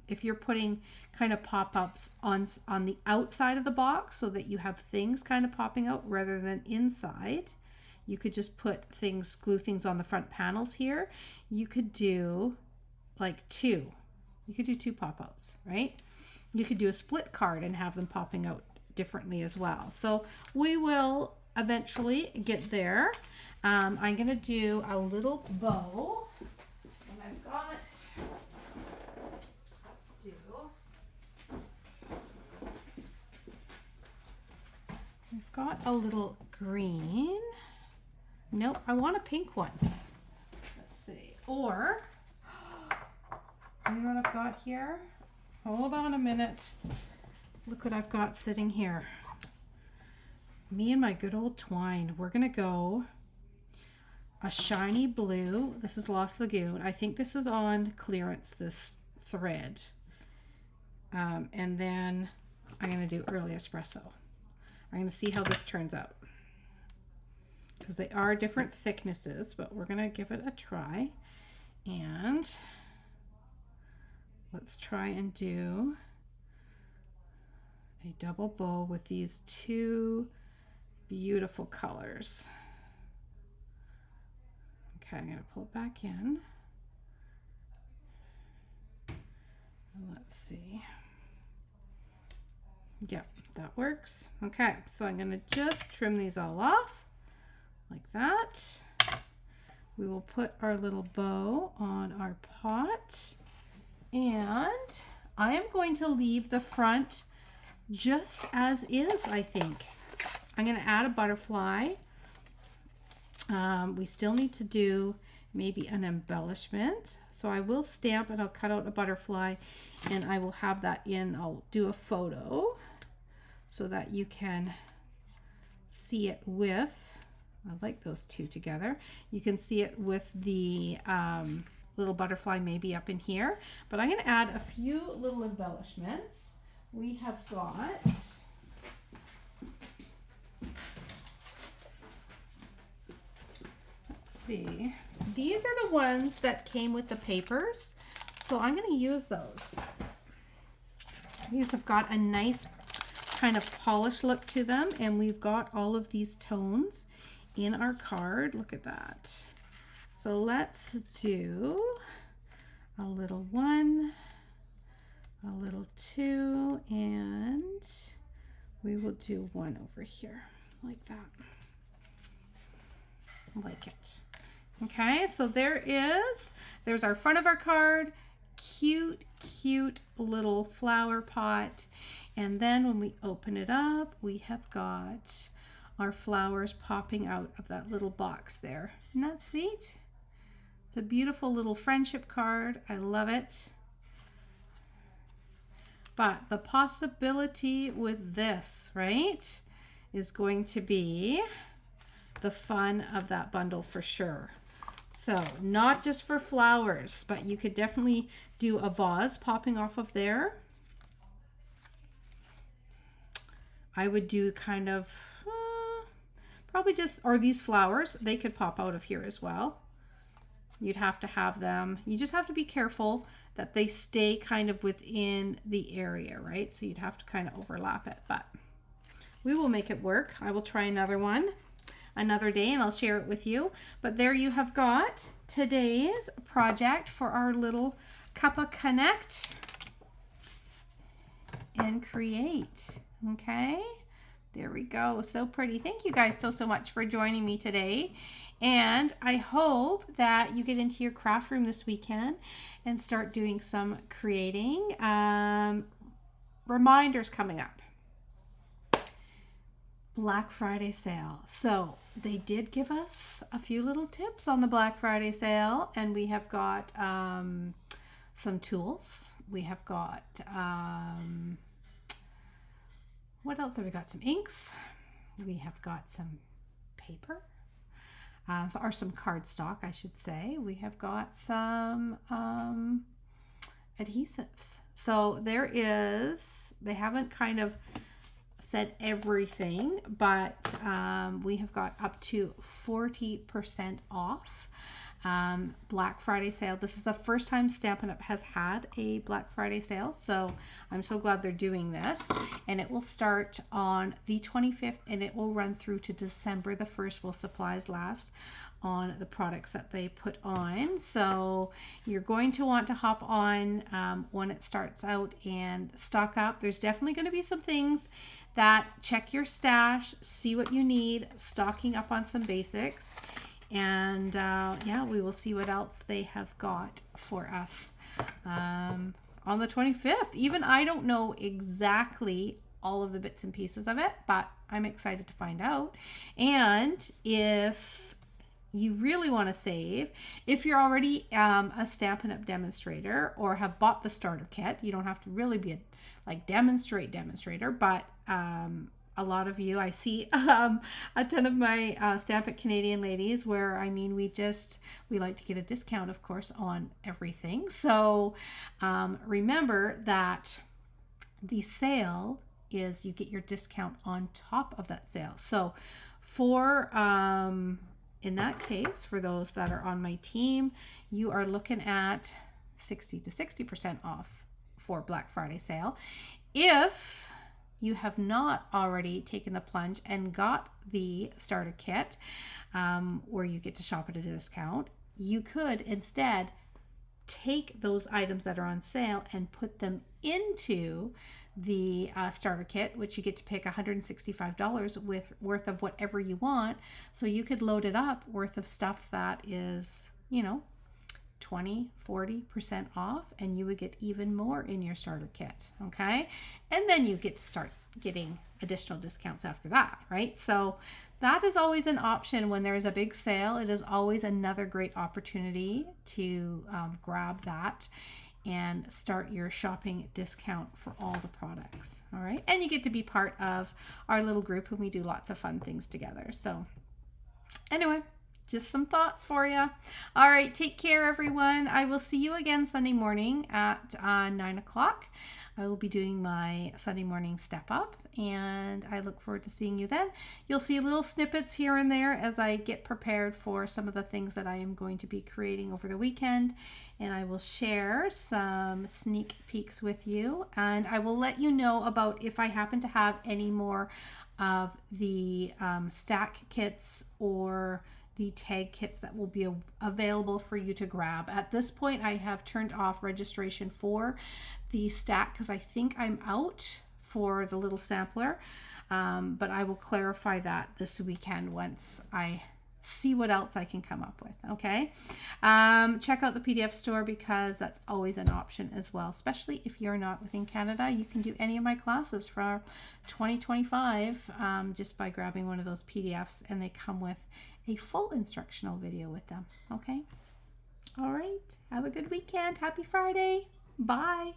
if you're putting kind of pop-ups on the outside of the box so that you have things kind of popping out rather than inside, you could just put things, glue things on the front panels here. You could do like two. You could do two pop-outs, right? You could do a split card and have them popping out differently as well. So we will eventually get there. I'm going to do a little bow. And I've got, let's do, we've got a little green. Nope, I want a pink one. Let's see. Or, you know what I've got here? Hold on a minute. Look what I've got sitting here. Me and my good old twine. We're going to go a shiny blue. This is Lost Lagoon. I think this is on clearance, this thread. And then I'm going to do early espresso. I'm going to see how this turns out, because they are different thicknesses, but we're going to give it a try. And let's try and do a double bow with these two beautiful colors. Okay, I'm going to pull it back in. let's see. Yep, that works. Okay, so I'm gonna just trim these all off like that. We will put our little bow on our pot, and I am going to leave the front just as is, I think. I'm going to add a butterfly. We still need to do maybe an embellishment. So I will stamp and I'll cut out a butterfly and I will have that in. I'll do a photo so that you can see it with, I like those two together. You can see it with the little butterfly maybe up in here. But I'm going to add a few little embellishments. We have got, let's see, these are the ones that came with the papers. So I'm going to use those. These have got a nice kind of polished look to them, and we've got all of these tones in our card. Look at that. So let's do a little 1, a little 2, and we will do 1 over here like that. I like it. Okay, so there's our front of our card. Cute little flower pot. And then when we open it up, we have got our flowers popping out of that little box there. Isn't that sweet? It's a beautiful little friendship card. I love it. But the possibility with this, right, is going to be the fun of that bundle for sure. So not just for flowers, but you could definitely do a vase popping off of there. I would do kind of probably just, or these flowers, they could pop out of here as well. You'd have to have them, you just have to be careful that they stay kind of within the area, right? So you'd have to kind of overlap it, but we will make it work. I will try another one another day and I'll share it with you. But there you have got today's project for our little Cuppa Connect and Create. Okay, there we go. So pretty. Thank you guys so much for joining me today. And I hope that you get into your craft room this weekend and start doing some creating. Reminders coming up. Black Friday sale. So they did give us a few little tips on the Black Friday sale, and we have got some tools. We have got what else have we got? Some inks. We have got some paper, or some cardstock, I should say. We have got some adhesives. So there is, they haven't kind of said everything, but we have got up to 40% off. Black Friday sale. This is the first time Stampin' Up! Has had a Black Friday sale, so I'm so glad they're doing this. And it will start on the 25th and it will run through to December the 1st while supplies last on the products that they put on. So you're going to want to hop on when it starts out and stock up. There's definitely going to be some things that check your stash, see what you need, stocking up on some basics. And yeah, we will see what else they have got for us on the 25th. Even I don't know exactly all of the bits and pieces of it, but I'm excited to find out. And if you really want to save, if you're already a Stampin' Up! Demonstrator or have bought the starter kit, you don't have to really be a demonstrator, but a lot of you, I see a ton of my Stamp It Canadian ladies where, I mean, we like to get a discount, of course, on everything. So remember that the sale is you get your discount on top of that sale. So for, in that case, for those that are on my team, you are looking at 60 to 60% off for Black Friday sale. If you have not already taken the plunge and got the starter kit where you get to shop at a discount, you could instead take those items that are on sale and put them into the starter kit, which you get to pick $165 worth of whatever you want. So you could load it up worth of stuff that is, 20-40% off, and you would get even more in your starter kit. Okay, and then you get to start getting additional discounts after that, right? So that is always an option when there is a big sale. It is always another great opportunity to grab that and start your shopping discount for all the products. All right, and you get to be part of our little group, and we do lots of fun things together. So anyway, just some thoughts for you. All right, take care, everyone. I will see you again Sunday morning at 9 o'clock. I will be doing my Sunday morning step up, and I look forward to seeing you then. You'll see little snippets here and there as I get prepared for some of the things that I am going to be creating over the weekend, and I will share some sneak peeks with you, and I will let you know about if I happen to have any more of the stack kits or the tag kits that will be available for you to grab. At this point, I have turned off registration for the stack because I think I'm out for the little sampler, but I will clarify that this weekend once I see what else I can come up with. Okay, check out the PDF store because that's always an option as well, especially if you're not within Canada. You can do any of my classes for 2025 just by grabbing one of those PDFs, and they come with a full instructional video with them. Okay, all right, have a good weekend. Happy Friday. Bye.